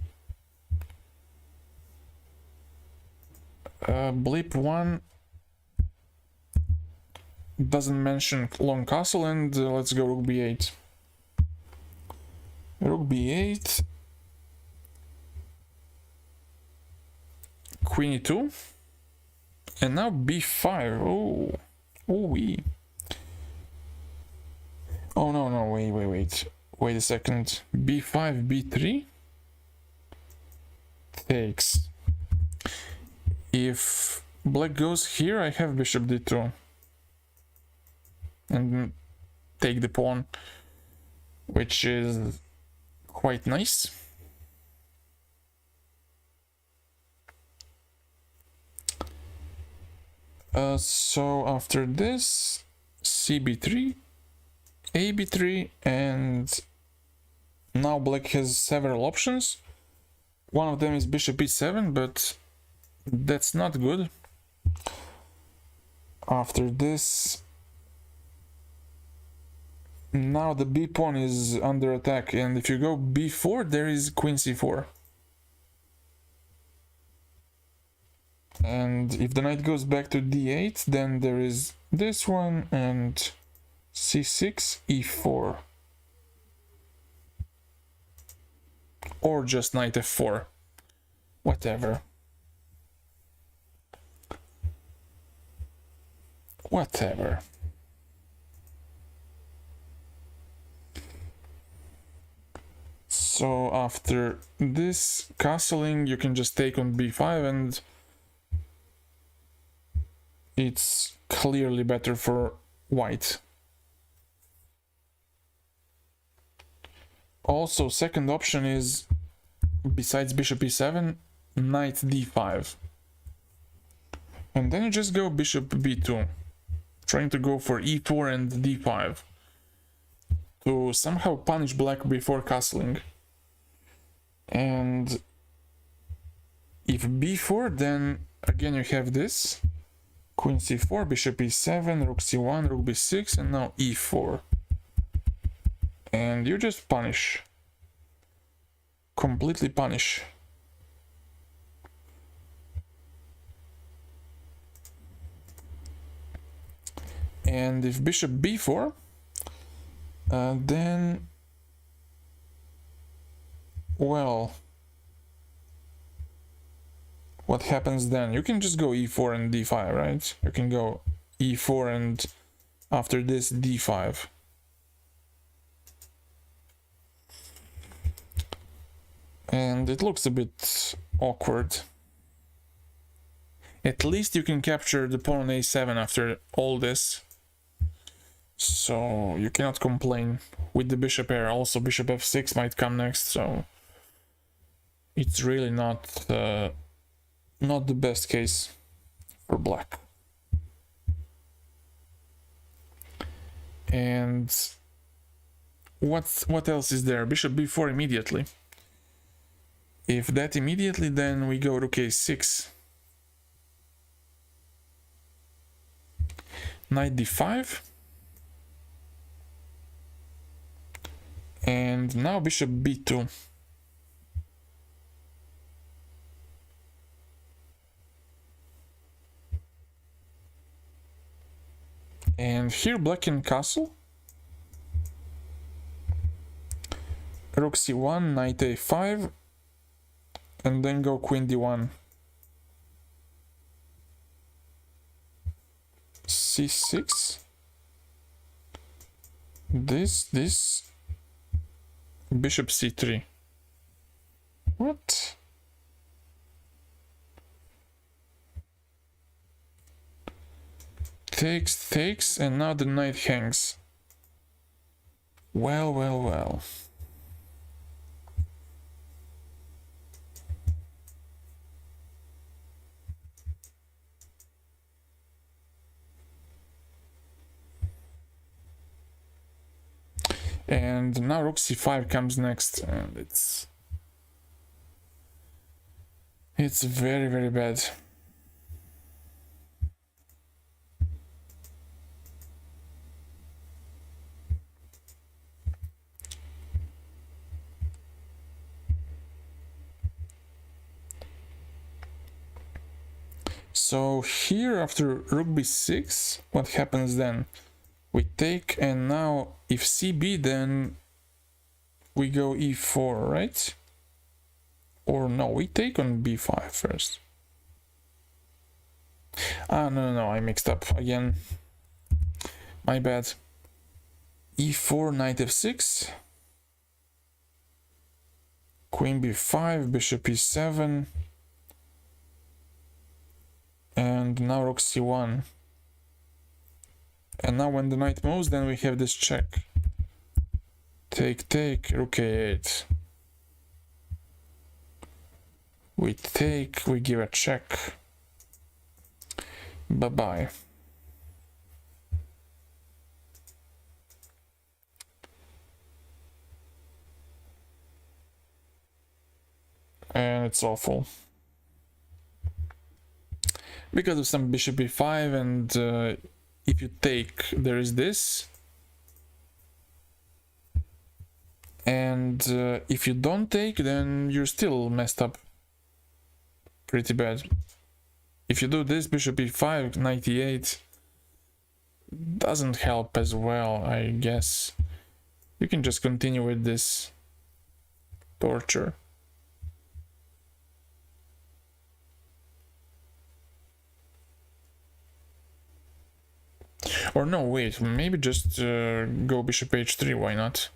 Blip 1 doesn't mention long castle, and let's go Rook B8. Rook B8, Queen E2, and now B5. Oh, wee. Oh no, wait a second. B5, B3 takes. If Black goes here, I have Bishop D2 and take the pawn, which is quite nice. So after this, CB3, AB3, and now Black has several options. One of them is Bishop E7, but that's not good. After this, now the B pawn is under attack, and if you go B4, there is Queen C4. And if the knight goes back to D8, then there is this one, and C6, E4. or just knight f4, whatever. Whatever. So after this castling, you can just take on b5, and it's clearly better for white. Also, second option is, besides bishop e7, knight d5. And then you just go bishop b2, trying to go for e4 and d5 to somehow punish black before castling. And if b4, then again you have this, queen c4, bishop e7, rook c1, rook b6, and now e4. And you just punish. Completely punish. And if bishop b4, then, well, what happens then? You can just go e4 and d5, right? You can go e4 and after this d5. And it looks a bit awkward. At least you can capture the pawn on a7 after all this. So you cannot complain with the bishop pair. Also bishop f6 might come next, so it's really not the best case for black. And what else is there? Bishop b4 immediately. If that immediately, then we go rook a6. Knight d5. And now bishop b2. And here black can castle. Rook c1, knight a5, and then go queen d1. c6. This. Bishop c3. What? Takes, and now the knight hangs. Well. And now rook c5 comes next, and it's very bad. So here after rook b6, what happens then? We take, and now if cb, then we go e4, right? Or no, we take on b5 first. Ah, no, I mixed up again. My bad. e4, knight f6. Queen b5, bishop e7. And now rook c1. And now when the knight moves, then we have this check. Take, rook a8. We take, we give a check. Bye-bye. And it's awful. Because of some bishop e5, and if you take, there is this. And if you don't take, then you're still messed up. Pretty bad. If you do this, bishop e5, knight e8, doesn't help as well, I guess. You can just continue with this torture. Or no, wait, maybe just go bishop h3, why not?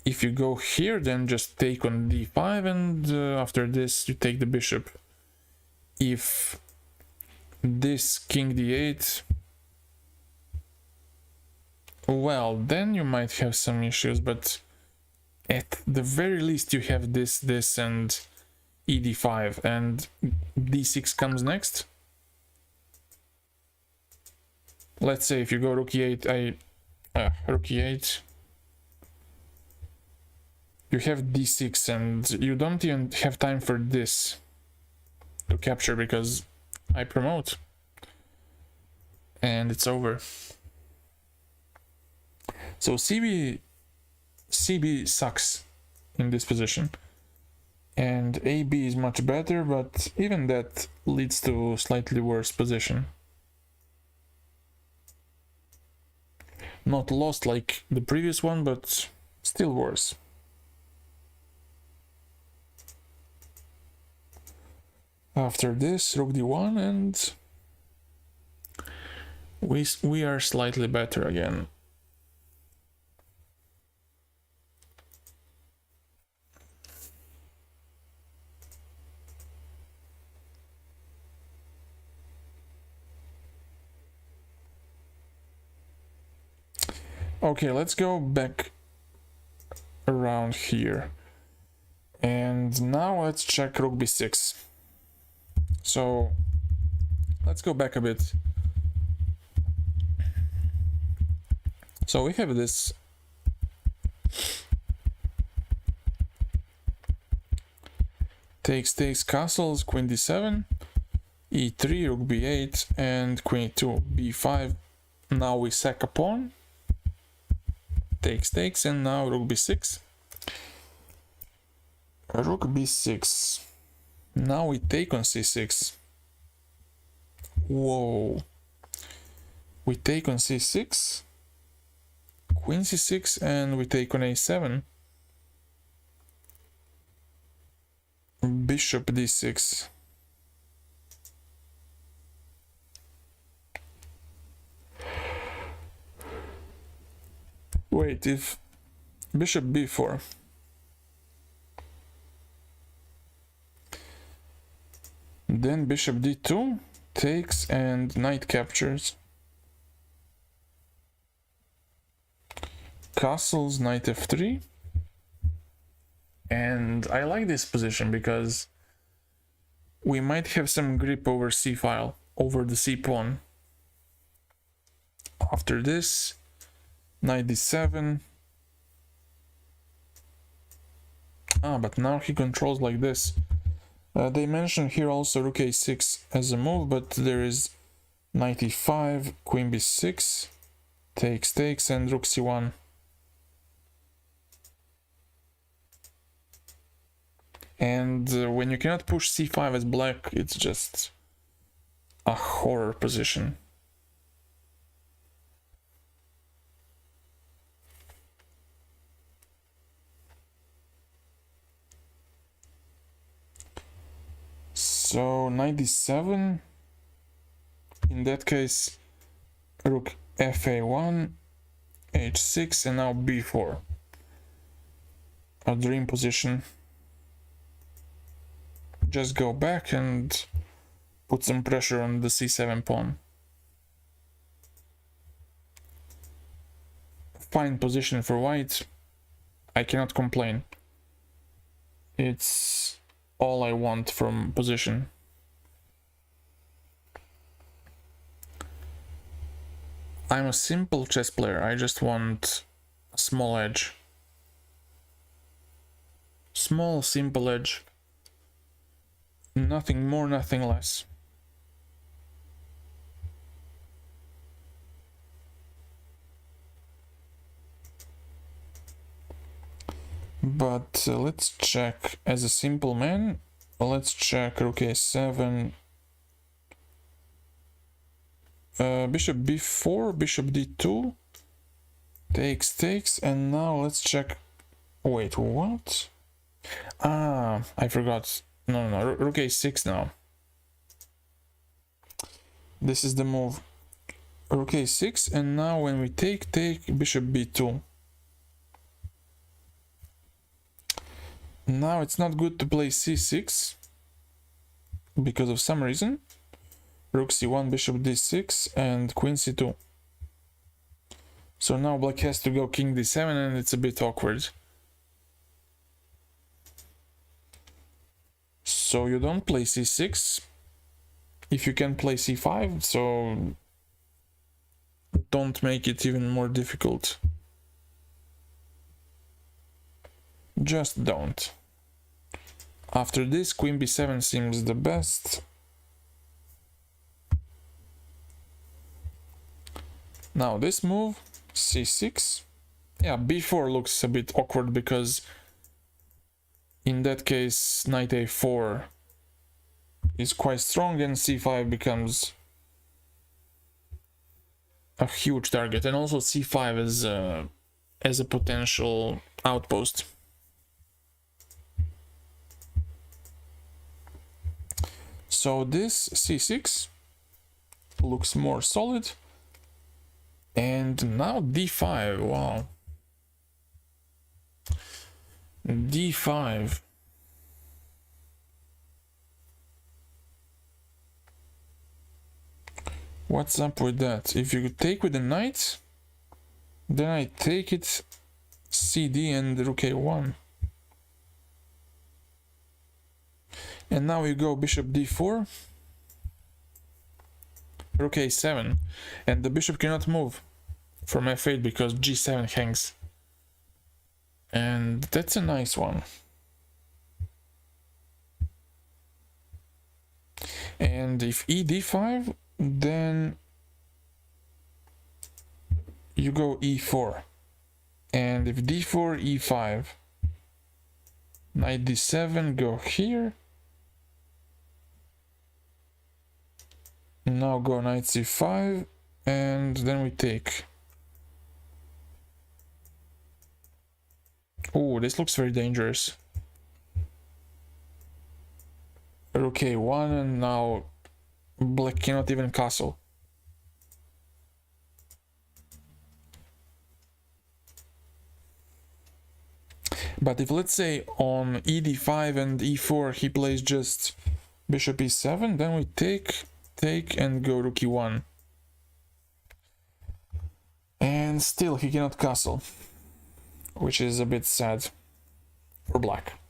If you go here, then just take on d5, and after this you take the bishop. If this king d8, well, then you might have some issues, but at the very least you have this, and ed5, and d6 comes next. Let's say if you go rook e8, rook e8, you have d6, and you don't even have time for this to capture because I promote, and it's over. So CB sucks in this position, and AB is much better, but even that leads to slightly worse position. Not lost like the previous one, but still worse. After this, rook d1, and we are slightly better again. Okay, let's go back around here. And now let's check rook b6. So let's go back a bit. So we have this takes castles, queen d7, e3, rook b8, and queen e2, b5. Now we sack a pawn, takes, and now rook b6. Rook b6. Now we take on c6. Whoa. We take on c6, queen c6, and we take on a7. Bishop d6. Wait, if bishop b4. Then bishop d2 takes and knight captures. Castles, knight f3. And I like this position because we might have some grip over c-file, over the c-pawn. After this, knight d7. But now he controls like this. They mention here also rook a6 as a move, but there is knight e5, queen b6, takes, and rook c1. And when you cannot push c5 as black, it's just a horror position. So knight d7, in that case rook fa1, h6, and now b4. A dream position. Just go back and put some pressure on the c7 pawn. Fine position for white. I cannot complain. It's all I want from position. I'm a simple chess player. I just want a small edge. Small, simple edge. Nothing more, nothing less. But let's check as a simple man. Let's check rook a7, bishop b4, bishop d2, takes, and now let's check. Wait, what? I forgot. No, rook a6 now. This is the move. Rook a6, and now when we take bishop b2. Now it's not good to play c6 because of some reason. Rook c1, bishop d6, and queen c2. So now black has to go king d7, and it's a bit awkward. So you don't play c6 if you can play c5, so don't make it even more difficult. Just don't. After this, queen b7 seems the best. Now this move, c6. Yeah, b4 looks a bit awkward because in that case knight a4 is quite strong and c5 becomes a huge target, and also c5 is as a potential outpost. So this c6 looks more solid, and now d5. Wow, d5. What's up with that? If you take with the knight, then I take it cd and rook a1. And now you go bishop d4, rook a7, and the bishop cannot move from f8 because g7 hangs. And that's a nice one. And if e d5, then you go e4, and if d4, e5, knight d7, go here, now go knight c5, and then we take. Oh, this looks very dangerous. Rook a1, and now black cannot even castle. But if, let's say, on e d5 and e4 he plays just bishop e7, then we take and go rook e1. And still he cannot castle, which is a bit sad for black.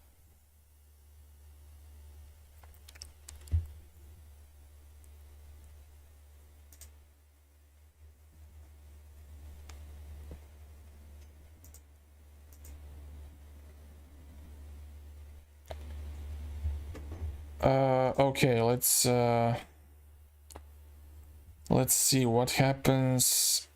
Okay, let's see what happens.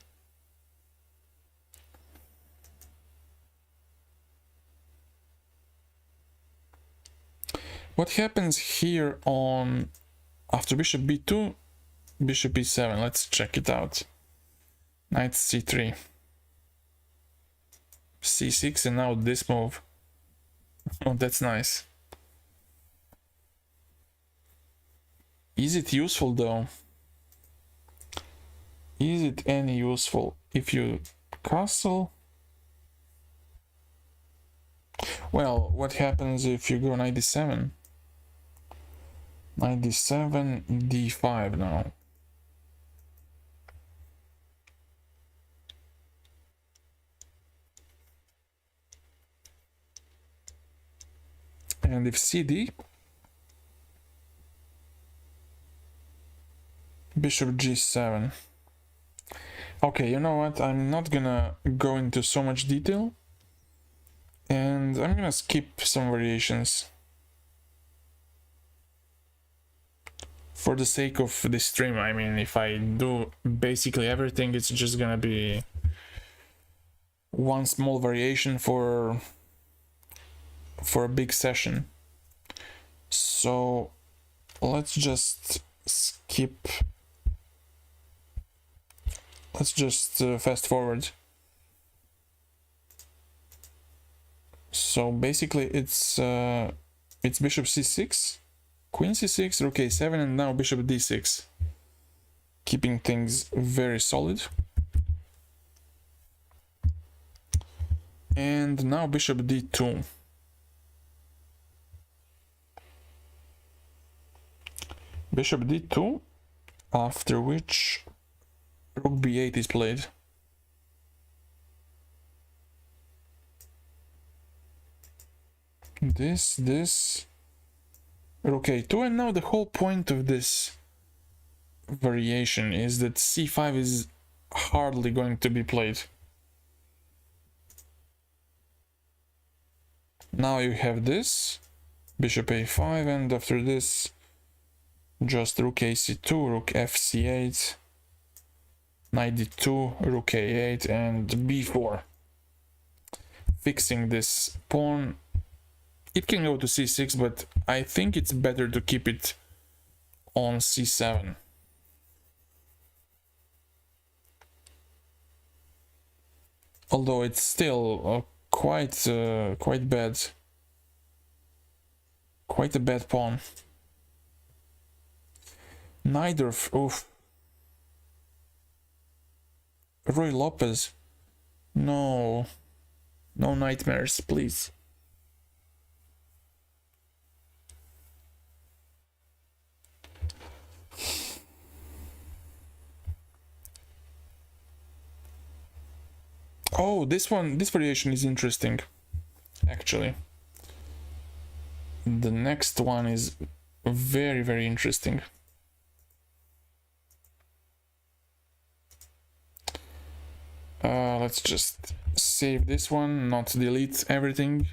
What happens here on after bishop b2, bishop e7? Let's check it out. Knight c3, c6, and now this move. Oh, that's nice. Is it useful though? Is it any useful if you castle? Well, what happens if you go knight d7? Knight d7, d5 now. And if cd, bishop g7. Okay, you know what? I'm not gonna go into so much detail, and I'm gonna skip some variations for the sake of this stream. I mean, if I do basically everything, it's just gonna be one small variation for a big session. So let's just skip. Let's just fast forward. So basically it's bishop c6, queen c6, rook a7, and now bishop d6. keeping things very solid. And now bishop d2. Bishop d2, after which rook b8 is played. This, rook a2, and now the whole point of this variation is that c5 is hardly going to be played. Now you have this, bishop a5, and after this, just rook ac2, rook fc8, knight d2, rook a8, and b4. Fixing this pawn. It can go to c6, but I think it's better to keep it on c7. Although it's still quite bad. Quite a bad pawn. Neither. Oof. Roy Lopez. No. No nightmares, please. Oh, this variation is interesting, actually. The next one is very, very interesting. Let's just save this one, not delete everything.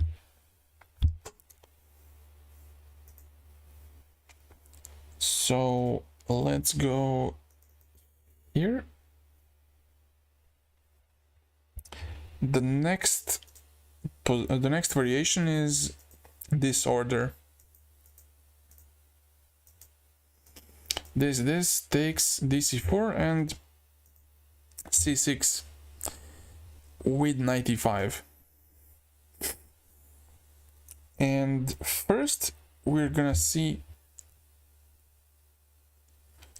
So let's go here. The next variation is this order. This takes dc4 and c6 with knight e5. And first we're gonna see.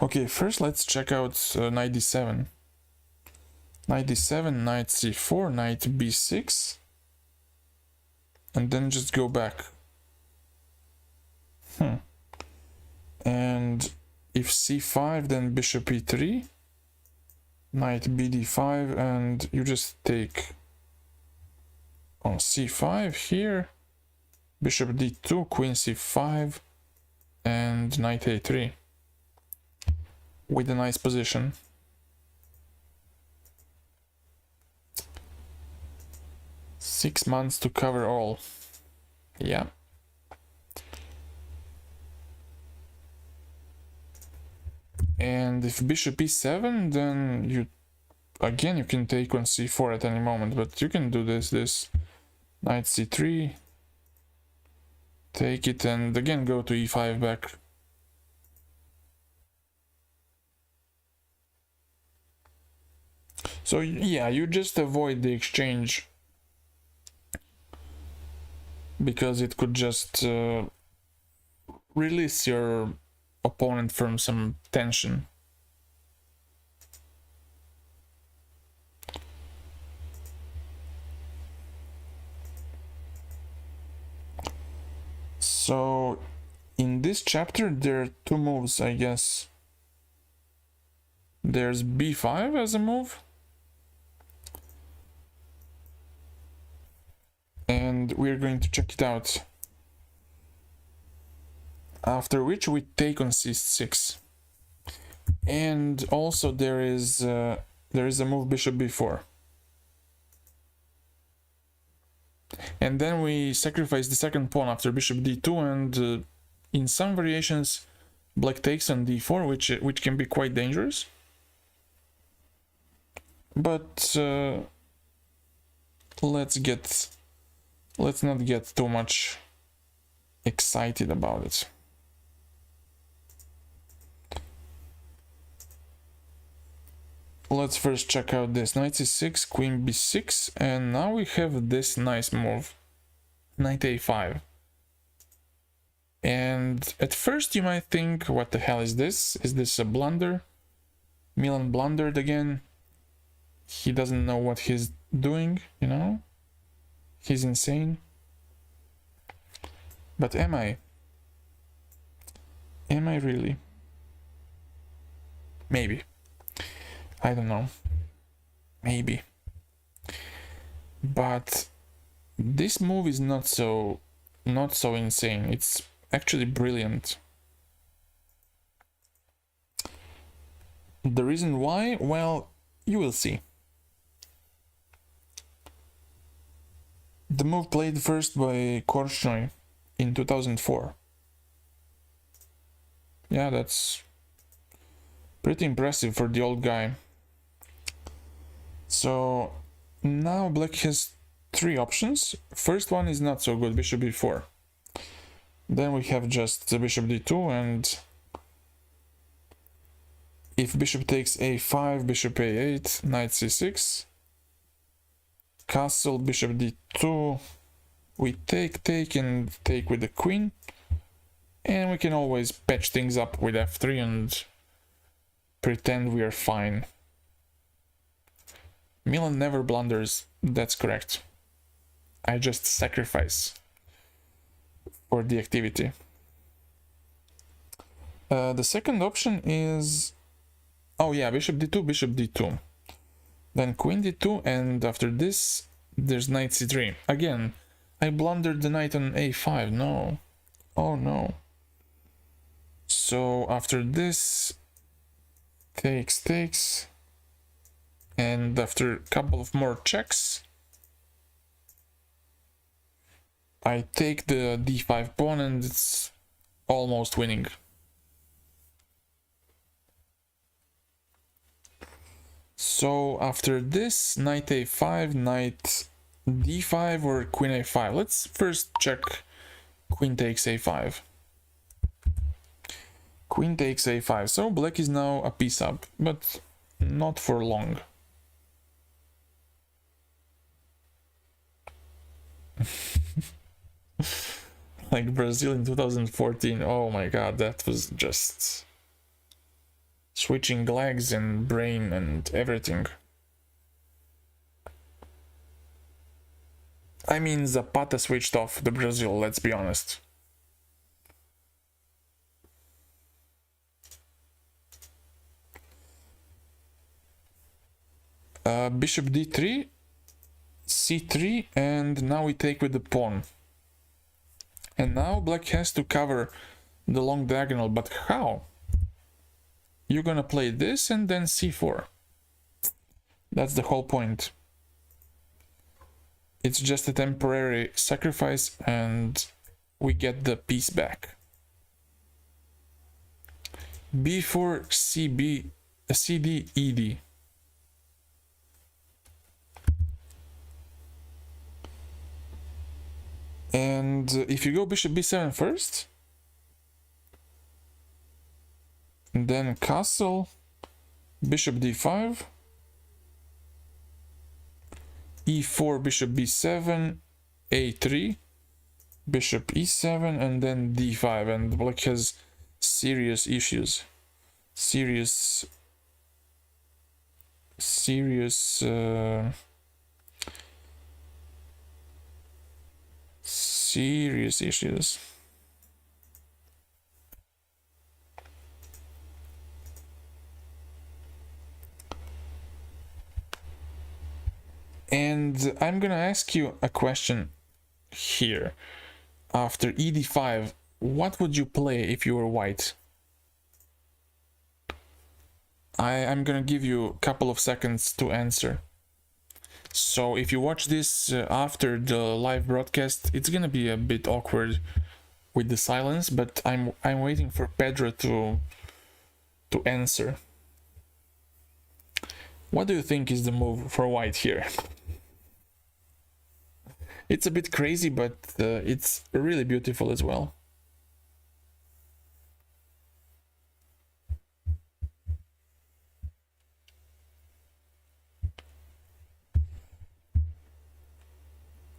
Okay, first let's check out knight d7. Knight d7, knight c4, knight b6, and then just go back. And if c5, then bishop e3, knight bd5, and you just take on c5 here, bishop d2, queen c5, and knight a3 with a nice position. Six months to cover all. Yeah. And if bishop e7, then you can take on c4 at any moment, but you can do this knight c3, take it, and again go to e5 back. So yeah, you just avoid the exchange, because it could just release your opponent from some tension. So in this chapter there are two moves, I guess. There's b5 as a move, and we're going to check it out. After which we take on c6, and also there is a move bishop b4, and then we sacrifice the second pawn after bishop d2, and in some variations black takes on d4, which can be quite dangerous. But let's not get too much excited about it. Let's first check out this knight c6, queen b6, and now we have this nice move, knight a5. And at first you might think, what the hell is this? Is this a blunder? Milan blundered again. He doesn't know what he's doing, you know? He's insane. But am I? Am I really? Maybe. I don't know. Maybe. But this move is not so insane. It's actually brilliant. The reason why? Well, you will see. The move played first by Korchnoi in 2004. Yeah, that's pretty impressive for the old guy. So now black has three options. First one is not so good, bishop b4. Then we have just the bishop d2, and if bishop takes a5, bishop a8, knight c6, castle, bishop d2, we take and take with the queen, and we can always patch things up with f3 and pretend we are fine. Milan never blunders, that's correct. I just sacrifice for the activity. The second option is, oh yeah, bishop d2, bishop d2. Then queen d2, and after this, there's knight c3. Again, I blundered the knight on a5, no. Oh no. So after this, takes, and after a couple of more checks, I take the d5 pawn, and it's almost winning. So after this, knight a5, knight d5, or queen a5. Let's first check queen takes a5. Queen takes a5. So black is now a piece up, but not for long. Like Brazil in 2014. Oh my god, that was just switching legs and brain and everything. I mean, Zapata switched off the Brazil, let's be honest. Bishop d3, c3, and now we take with the pawn. And now black has to cover the long diagonal, but how? You're gonna play this and then c4. That's the whole point. It's just a temporary sacrifice and we get the piece back. b4, cb, cd, ed. And if you go bishop b7 first, then castle, bishop d5, e4, bishop b7, a3, bishop e7, and then d5, and black has serious issues. Serious issues. And I'm gonna ask you a question here. After ed5, what would you play if you were white? I'm gonna give you a couple of seconds to answer. So if you watch this after the live broadcast, it's gonna be a bit awkward with the silence, but I'm waiting for Pedro to answer. What do you think is the move for white here? It's a bit crazy, but it's really beautiful as well.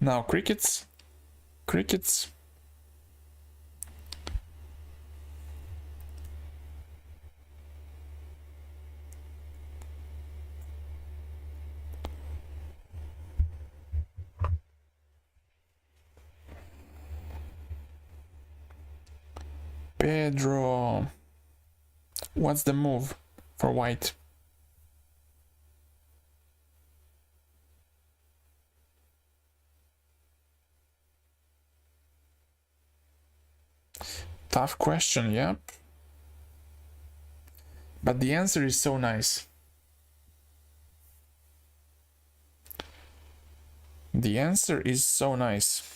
Now crickets. Pedro. What's the move for white? Tough question, yep. But the answer is so nice. The answer is so nice.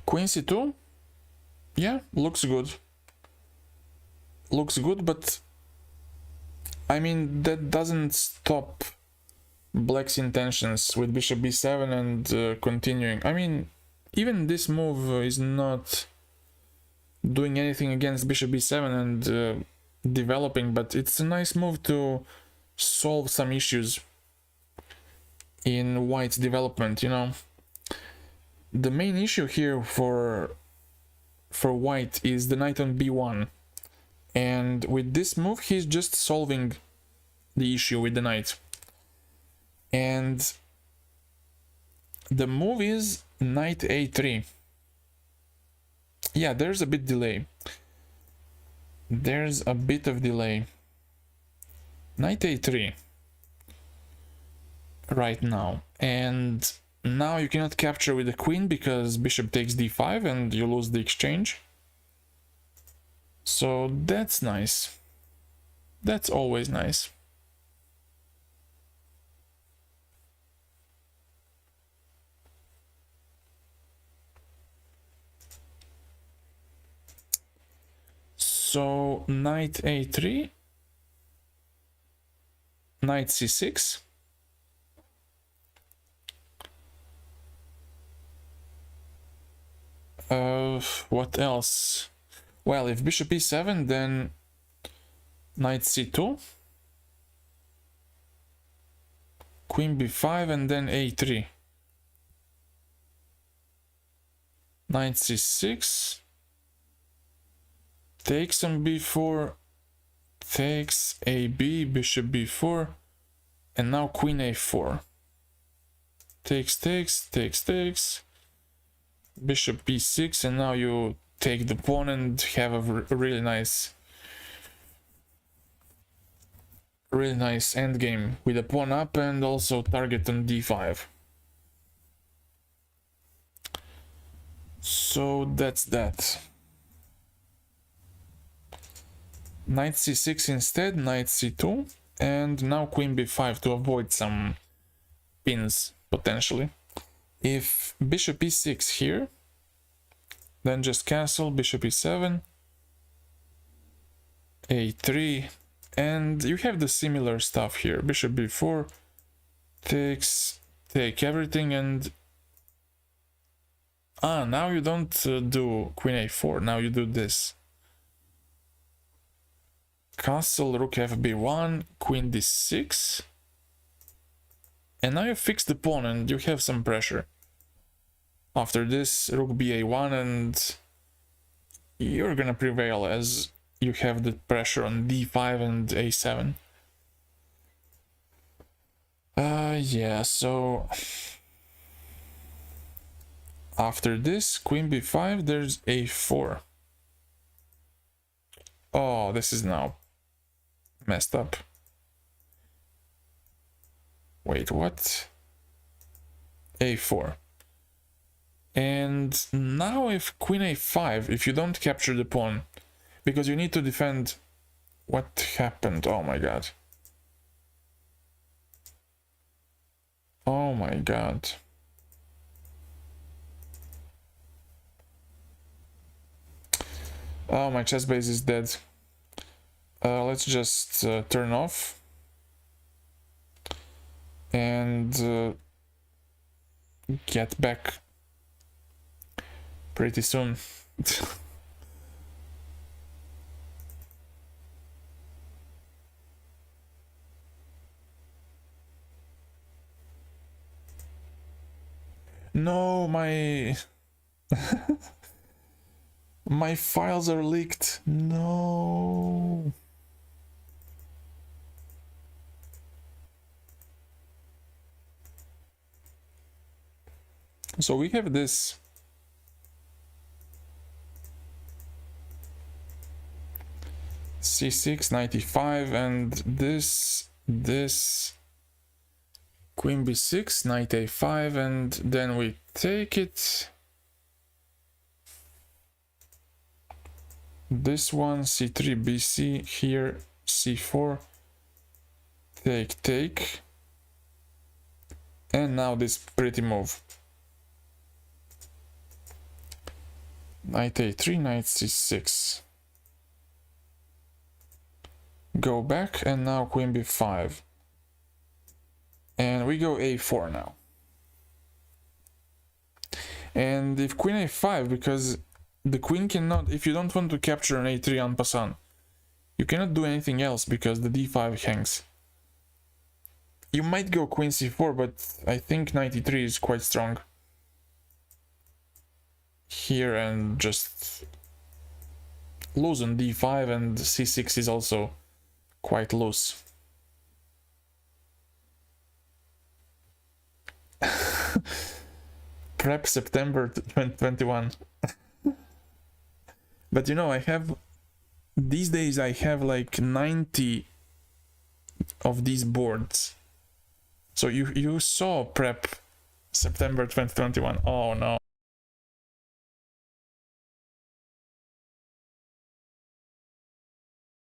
Queen c2? Yeah, looks good. Looks good, but I mean, that doesn't stop black's intentions with bishop b7 and continuing. I mean, even this move is not doing anything against bishop b7 and developing, but it's a nice move to solve some issues in white's development, you know. The main issue here for white is the knight on b1, and with this move he's just solving the issue with the knight. And the move is knight a3. Yeah, there's a bit delay. There's a bit of delay. Knight a3 right now, and now you cannot capture with the queen because bishop takes d5 and you lose the exchange. So that's nice. That's always nice. So knight a3, knight c6. What else? Well, if bishop e7, then knight c2, queen b5, and then a3. Knight c6, takes on b4, takes ab, bishop b4, and now queen a4. Takes, takes, takes, takes, bishop b6, and now you take the pawn and have a really nice endgame with the pawn up and also target on d5. So that's that. Knight c6 instead, knight c2, and now queen b5 to avoid some pins potentially. If bishop e6 here, then just castle, bishop e7, a3, and you have the similar stuff here. Bishop b4 takes, take everything, and now you don't do queen a4, now you do this. Castle, rook fb1, queen d6, and now you fix the pawn and you have some pressure. After this, rook ba1, and you're gonna prevail as you have the pressure on d5 and a7. Yeah, so after this, queen b5, there's a4. Oh, this is now messed up. Wait, what? a4. And now if queen a5, if you don't capture the pawn, because you need to defend, what happened? Oh my god. Oh my god. Oh, my chess base is dead. Let's just turn off. And get back pretty soon. No, my my files are leaked. No. So we have this c6, 95, and this queen b6, knight a5, and then we take it. This one, c3, bc, here, c4, take, and now this pretty move. Knight a3, knight c6. Go back, and now queen b5. And we go a4 now. And if queen a5, because the queen cannot, if you don't want to capture an a3 en passant, you cannot do anything else because the d5 hangs. You might go queen c4, but I think knight e3 is quite strong here, and just lose on d5, and c6 is also quite loose. Prep September 2021. But you know, I have these days I have like 90 of these boards. So you saw Prep September 2021. Oh no.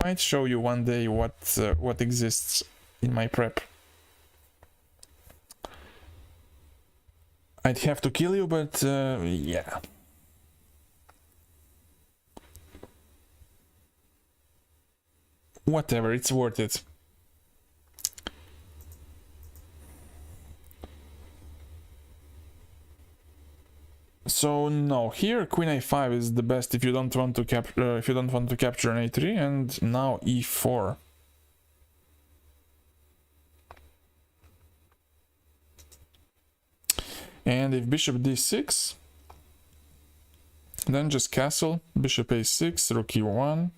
I might show you one day what exists in my prep. I'd have to kill you, but yeah. Whatever, it's worth it. So no, here queen a5 is the best if you don't want to capture an a3, and now e4. And if bishop d6, then just castle, bishop a6, rook e1,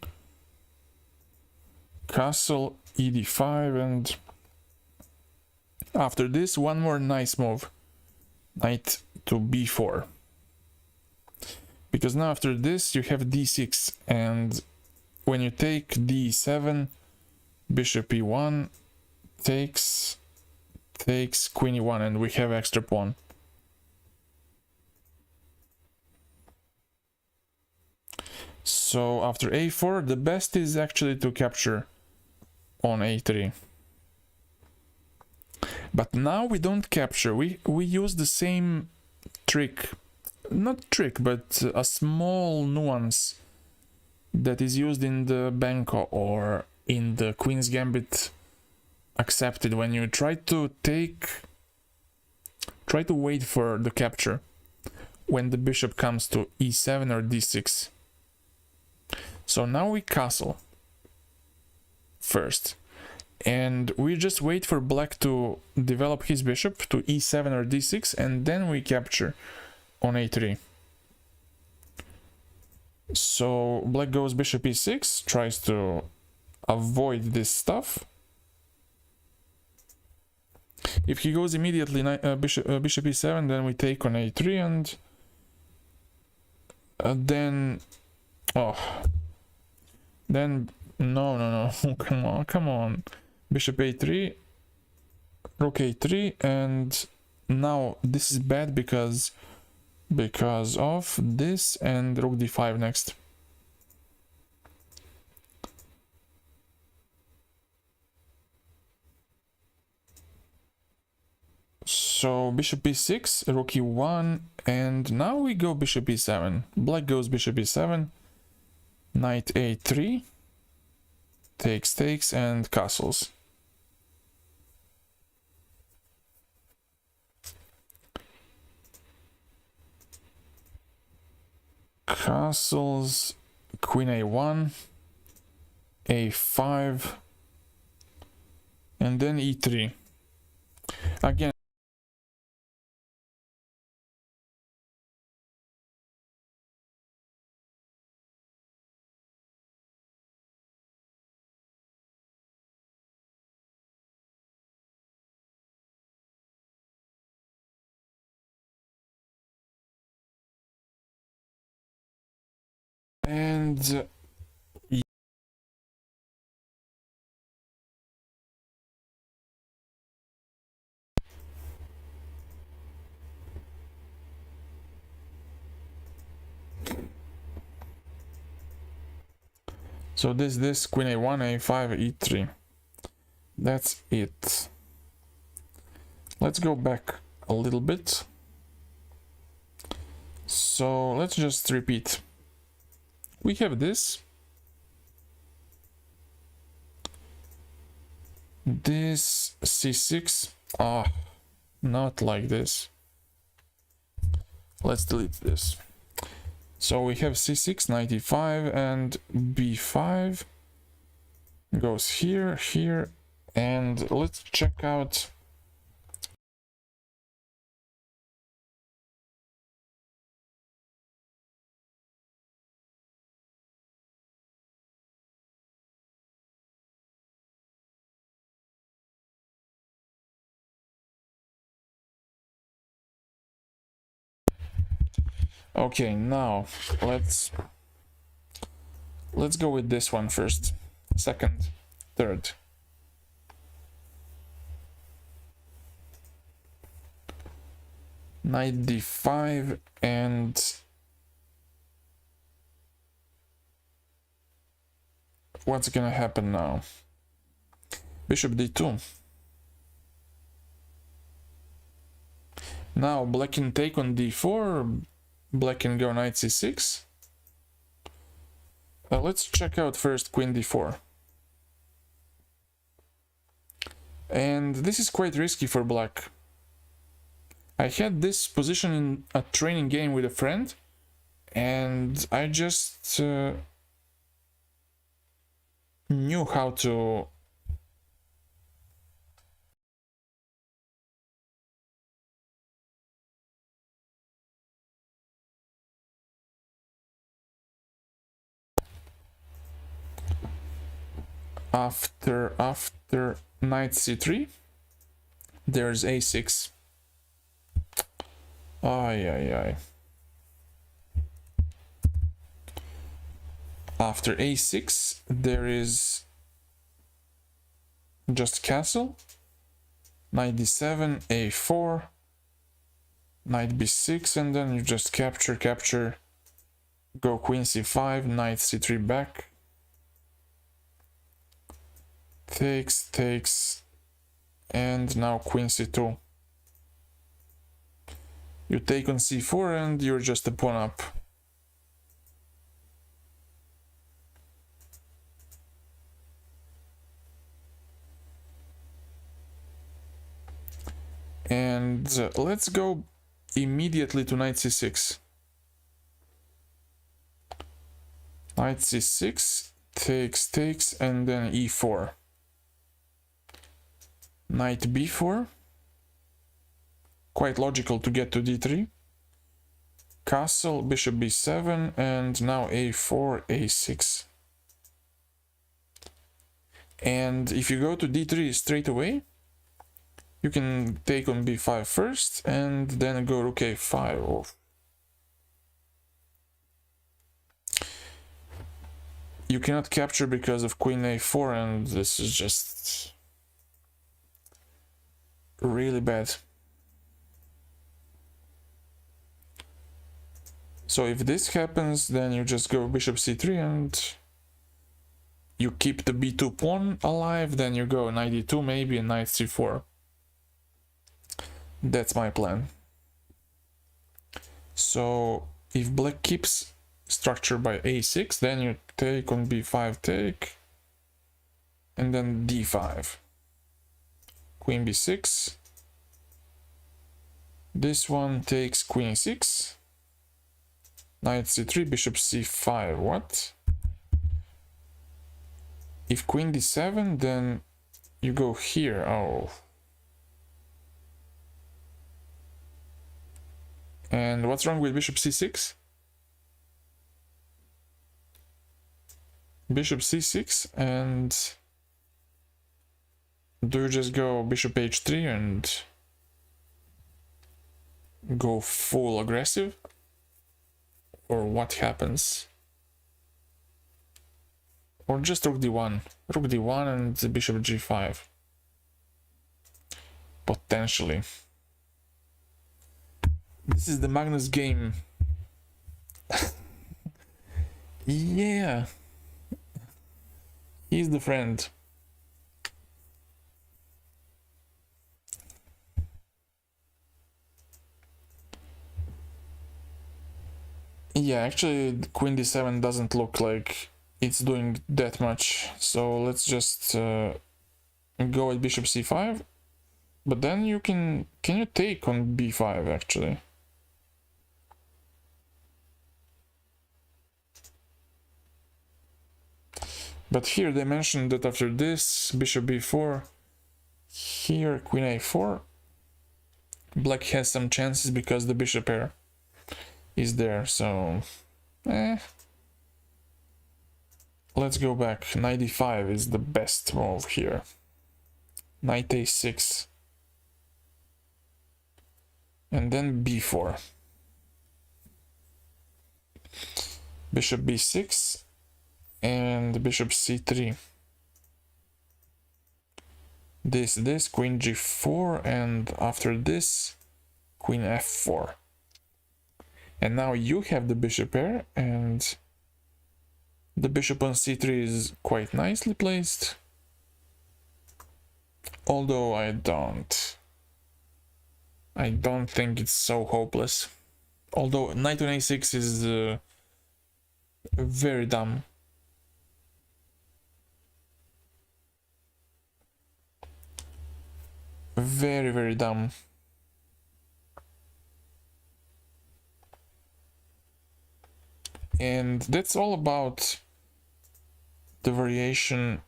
castle, ed5, and after this, one more nice move, knight to b4. Because now after this you have d6, and when you take d7, bishop e1 takes queen e1, and we have extra pawn. So after a4, the best is actually to capture on a3. But now we don't capture, we use the same trick. Not trick, but a small nuance that is used in the Banco or in the Queen's Gambit accepted, when you try to wait for the capture when the bishop comes to e7 or d6. So now we castle first, and we just wait for black to develop his bishop to e7 or d6, and then we capture on a3. So black goes bishop e6, tries to avoid this stuff. If he goes immediately bishop e7, then we take on a3, and then no come on, bishop a3, rook a3, and now this is bad because of this, and rook d5 next. So bishop e6, rook e1, and now we go bishop e7. Black goes bishop e7, knight a3, takes, and castles. Castles, queen a1, a5, and then e3. Again, And so this queen a1, a5, e3. That's it. Let's go back a little bit. So let's just repeat. We have this. This c6. Not like this. Let's delete this. So we have c6, knight e5, and b5 goes here, here, and let's check out. Okay, now let's go with this one first. Second, third. Knight d5 and what's gonna happen now? Bishop d2. Now black can take on d4, black can go knight c6. Let's check out first queen d4. And this is quite risky for black. I had this position in a training game with a friend, and I just knew how to after knight c3 there's a6. After a6 there is just castle, knight d7, a4, knight b6, and then you just capture, go queen c5, knight c3 back, takes, and now queen c2. You take on c4 and you're just a pawn up. And let's go immediately to knight c6. Knight c6, takes, and then e4. Knight b4. Quite logical to get to d3. Castle, bishop b7, and now a4, a6. And if you go to d3 straight away, you can take on b5 first, and then go rook a5. You cannot capture because of queen a4, and this is just really bad. So if this happens, then you just go bishop c3 and you keep the b2 pawn alive, then you go knight d2 maybe and knight c4. That's my plan. So if black keeps structure by a6, then you take on b5, take, and then d5. Queen b6. This one takes queen 6. Knight c3, bishop c5. What? If queen d7, then you go here. And what's wrong with bishop c6? Bishop c6, and do you just go bishop h3 and go full aggressive? Or what happens? Or just rook d1. Rook d1 and bishop g5. Potentially. This is the Magnus game. Yeah. He's the friend. Yeah, actually queen d7 doesn't look like it's doing that much. So let's just go at bishop c5. But then you can you take on b5 actually? But here they mentioned that after this, bishop b4, here queen a4, black has some chances because the bishop pair is there, so let's go back. Knight d5 is the best move here. Knight a6. And then b4. Bishop b6 and bishop c3. This, queen g4, and after this, queen f4. And now you have the bishop pair, and the bishop on c3 is quite nicely placed. Although I don't think it's so hopeless. Although knight on a6 is very dumb. Very, very dumb. And that's all about the variation.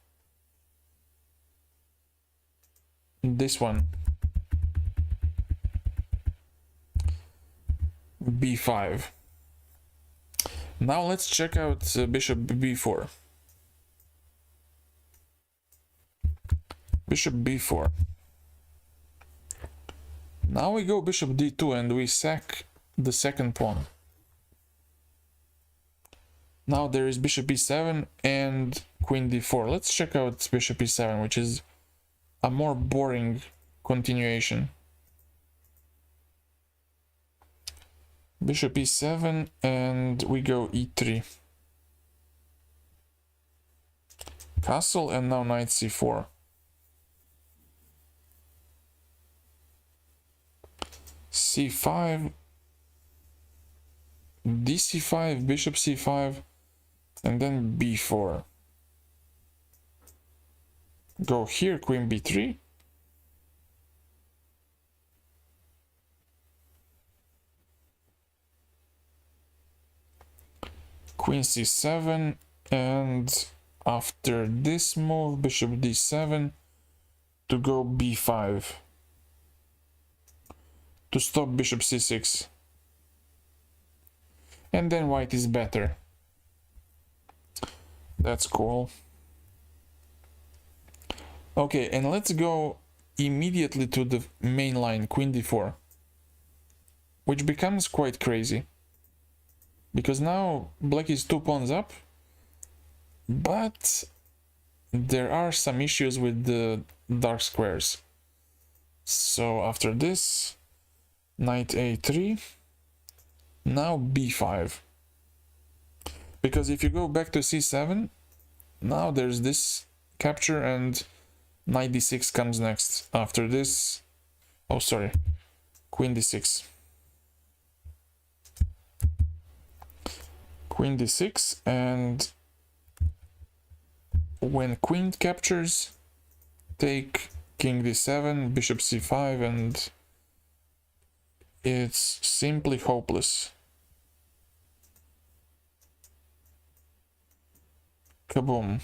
This one. b5. Now let's check out bishop b4. Bishop b4. Now we go bishop d2 and we sack the second pawn. Now there is bishop e7 and queen d4. Let's check out bishop e7, which is a more boring continuation. Bishop e7 and we go e3. Castle and now knight c4. c5, dc5, bishop c5, and then b4. Go here, queen b3. Queen c7, and after this move, bishop d7 to go b5. To stop bishop c6. And then white is better. That's cool. Okay, and let's go immediately to the main line, queen d4. Which becomes quite crazy. Because now black is 2 pawns up. But there are some issues with the dark squares. So after this, knight a3, now b5. Because if you go back to c7, now there's this capture and knight d6 comes next. After this, oh sorry, queen d6. Queen d6, and when queen captures, take king d7, bishop c5, and it's simply hopeless. Kaboom.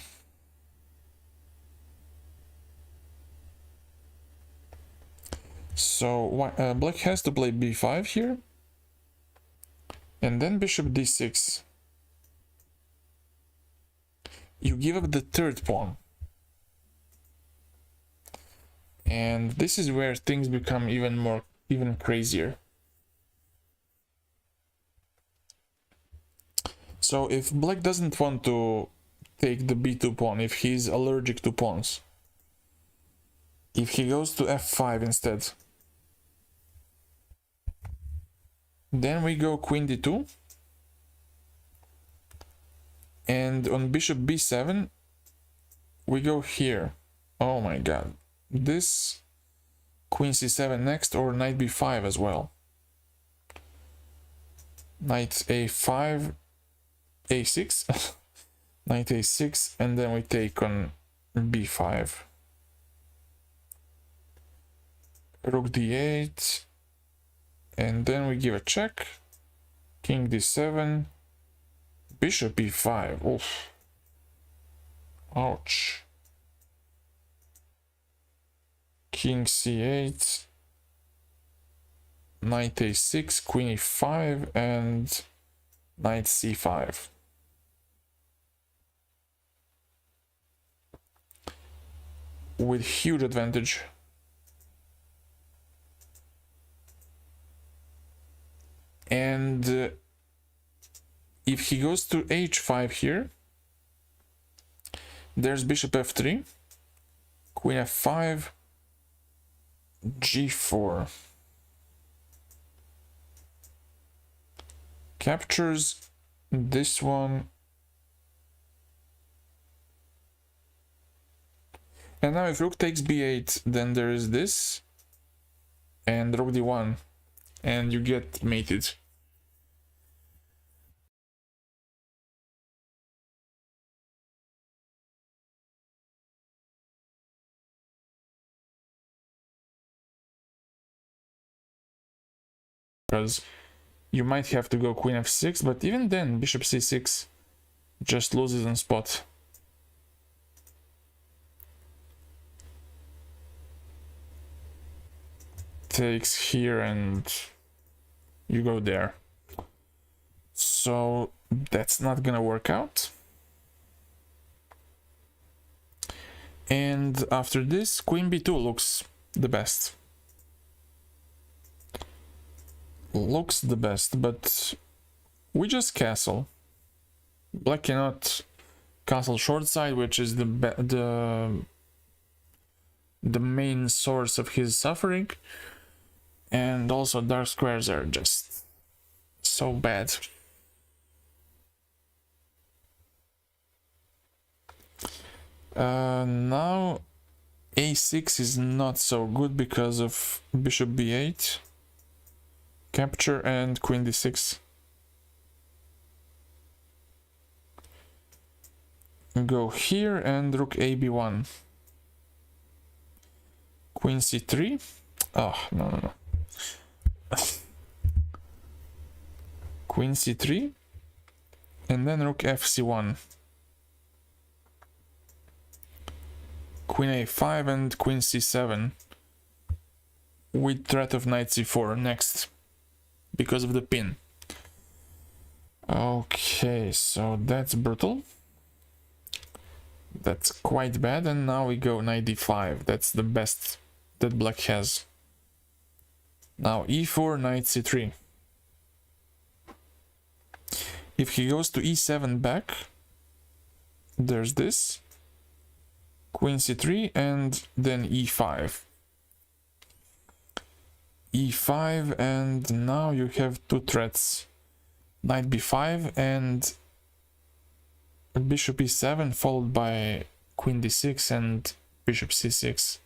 So black has to play b5 here, and then bishop d6. You give up the third pawn. And this is where things become even crazier. So if black doesn't want to take the b2 pawn if he's allergic to pawns. If he goes to f5 instead, then we go queen d2, and on bishop b7 we go here. Oh my god, this queen c7 next, or knight b5 as well. Knight a5, a6, knight a6, and then we take on b5. Rook d8, and then we give a check. King d7, bishop e5. Oof. Ouch. King c8, knight a6, queen e5, and knight c5. With huge advantage. And if he goes to h5 here, there's bishop f3, queen f5, g4. Captures this one. And now if rook takes b8, then there is this, and rook d1, and you get mated. Because you might have to go queen f6, but even then bishop c6 just loses on spot. Takes here and you go there. So that's not gonna work out. And after this, queen b2 looks the best. Looks the best, but we just castle. Black cannot castle short side, which is the main source of his suffering, and also dark squares are just so bad. Now a6 is not so good because of bishop b8 capture and queen d6. Go here and rook a b1, queen c3. Oh no. Queen c3, and then rook fc1, queen a5, and queen c7 with threat of knight c4 next because of the pin. Okay, so that's brutal. That's quite bad, and now we go knight d5. That's the best that black has. Now e4, knight c3. If he goes to e7 back, there's this, queen c3, and then e5. E5, and now you have two threats, knight b5 and bishop e7, followed by queen d6 and bishop c6.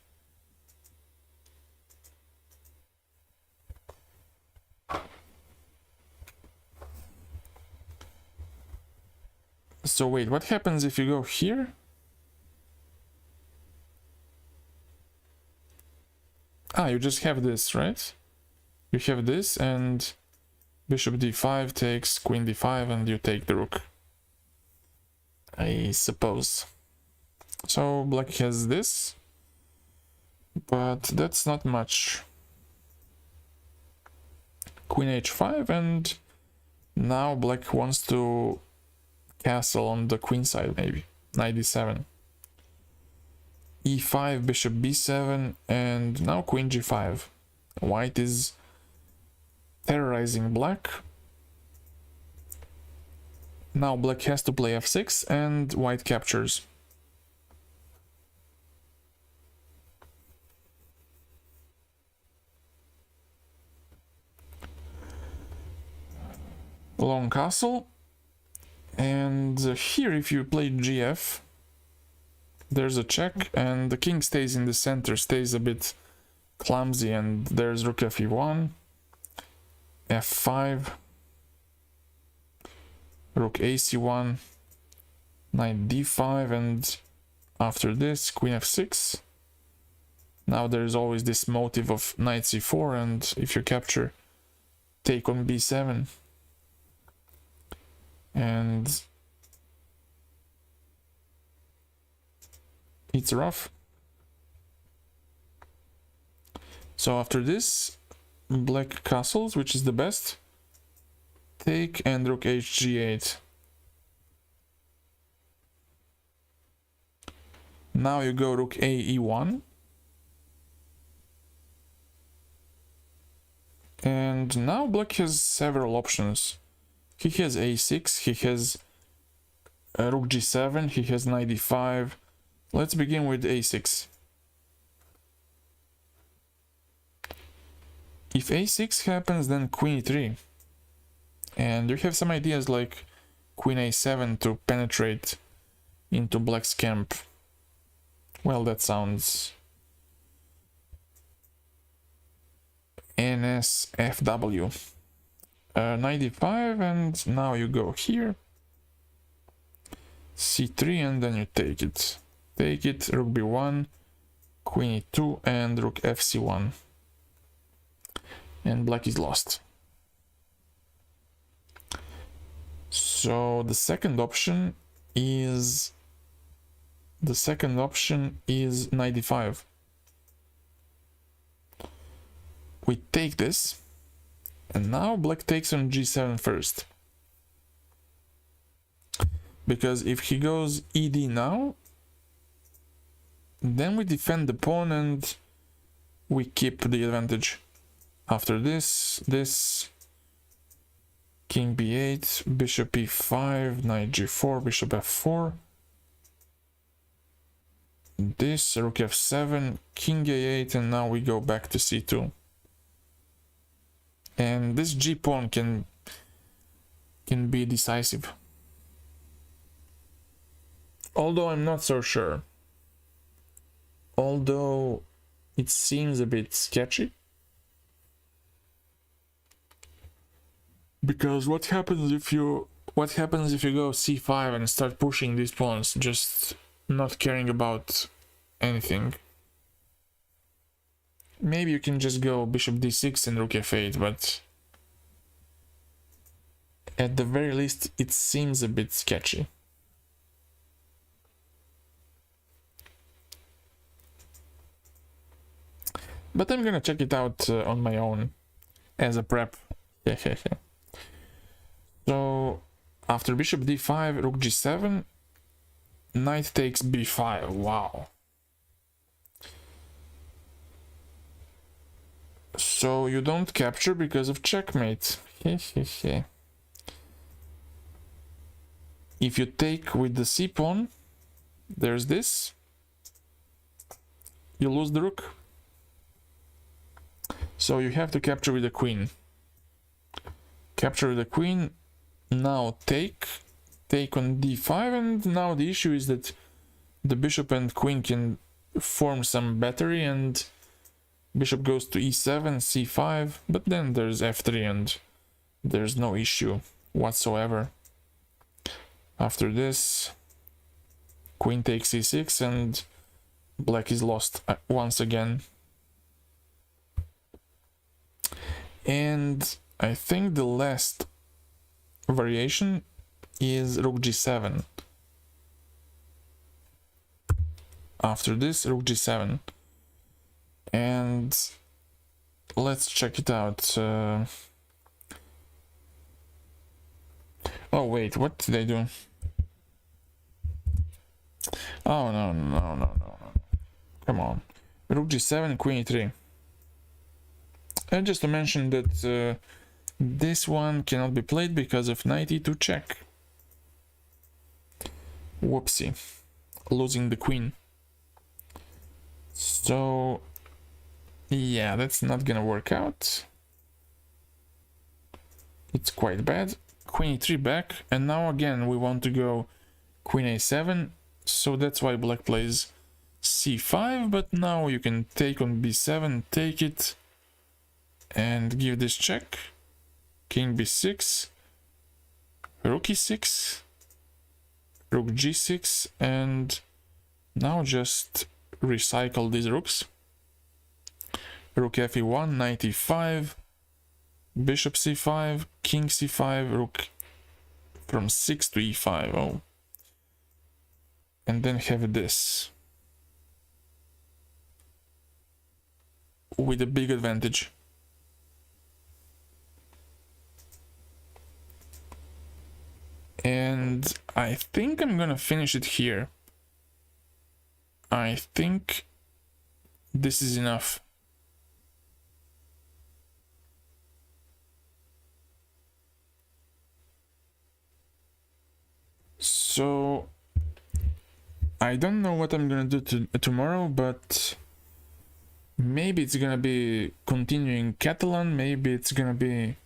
So wait, what happens if you go here? Ah, you just have this, right? You have this, and bishop d5 takes queen d5, and you take the rook, I suppose. So black has this, but that's not much. Queen h5, and now black wants to castle on the queen side, maybe knight d7, e5, bishop b7, and now queen g5. White is terrorizing black, Now black has to play f6 and white captures. Long castle, and here if you play gf, there's a check and the king stays in the center, stays a bit clumsy, and there's rook fe1, f5, rook ac1, knight d5, and after this queen f6. Now there's always this motive of knight c4, and if you capture, take on b7. And it's rough. So after this, black castles, which is the best, take and rook hg8. Now you go rook a e1, and now black has several options. He has a6, he has rook g7, he has knight d5. Let's begin with a6. If a6 happens, then queen e3. And you have some ideas like queen a7 to penetrate into black's camp. Well, that sounds NSFW. Knight d5, and now you go here, c3, and then you take it. Take it, rook b1, queen e2, and rook fc1. And black is lost. So the second option is knight d5. We take this. And now black takes on g7 first. Because if he goes ed now, then we defend the pawn and we keep the advantage. After this, king b8, bishop e5, knight g4, bishop f4. This, rook f7, king a8, and now we go back to c2. And this g-pawn can be decisive. Although I'm not so sure. Although it seems a bit sketchy. Because what happens if you go c5 and start pushing these pawns, just not caring about anything? Maybe you can just go bishop d6 and rook f8, but at the very least it seems a bit sketchy. But I'm gonna check it out on my own as a prep. So after bishop d5, rook g7, knight takes b5. Wow. So you don't capture because of checkmate. If you take with the c-pawn, there's this. You lose the rook. So you have to capture with the queen. Capture with the queen. Now take on d5, and now the issue is that the bishop and queen can form some battery, and bishop goes to e7, c5, but then there's f3 and there's no issue whatsoever. After this, queen takes e6 and black is lost once again. And I think the last variation is rook g7. After this, rook g7. And let's check it out. Oh wait, what did I do? Oh no. Come on. Rook g7, queen e3. And just to mention that this one cannot be played because of knight e2 check. Whoopsie. Losing the queen. So, yeah, that's not gonna work out. It's quite bad. Queen e3 back, and now again we want to go queen a7, so that's why black plays c5, but now you can take on b7, take it, and give this check. King b6, rook e6, rook g6, and now just recycle these rooks. Rook fe1, knight e5, bishop c5, king c5, rook from 6 to e5. Oh. And then have this with a big advantage. And I think I'm gonna finish it here. I think this is enough. So I don't know what I'm gonna do tomorrow, but maybe it's gonna be continuing Catalan, maybe it's gonna be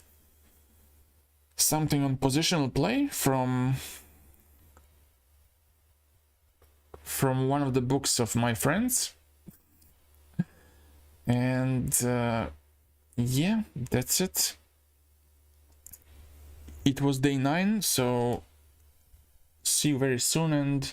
something on positional play from one of the books of my friends. And yeah, that's it. It was day 9, so see you very soon, and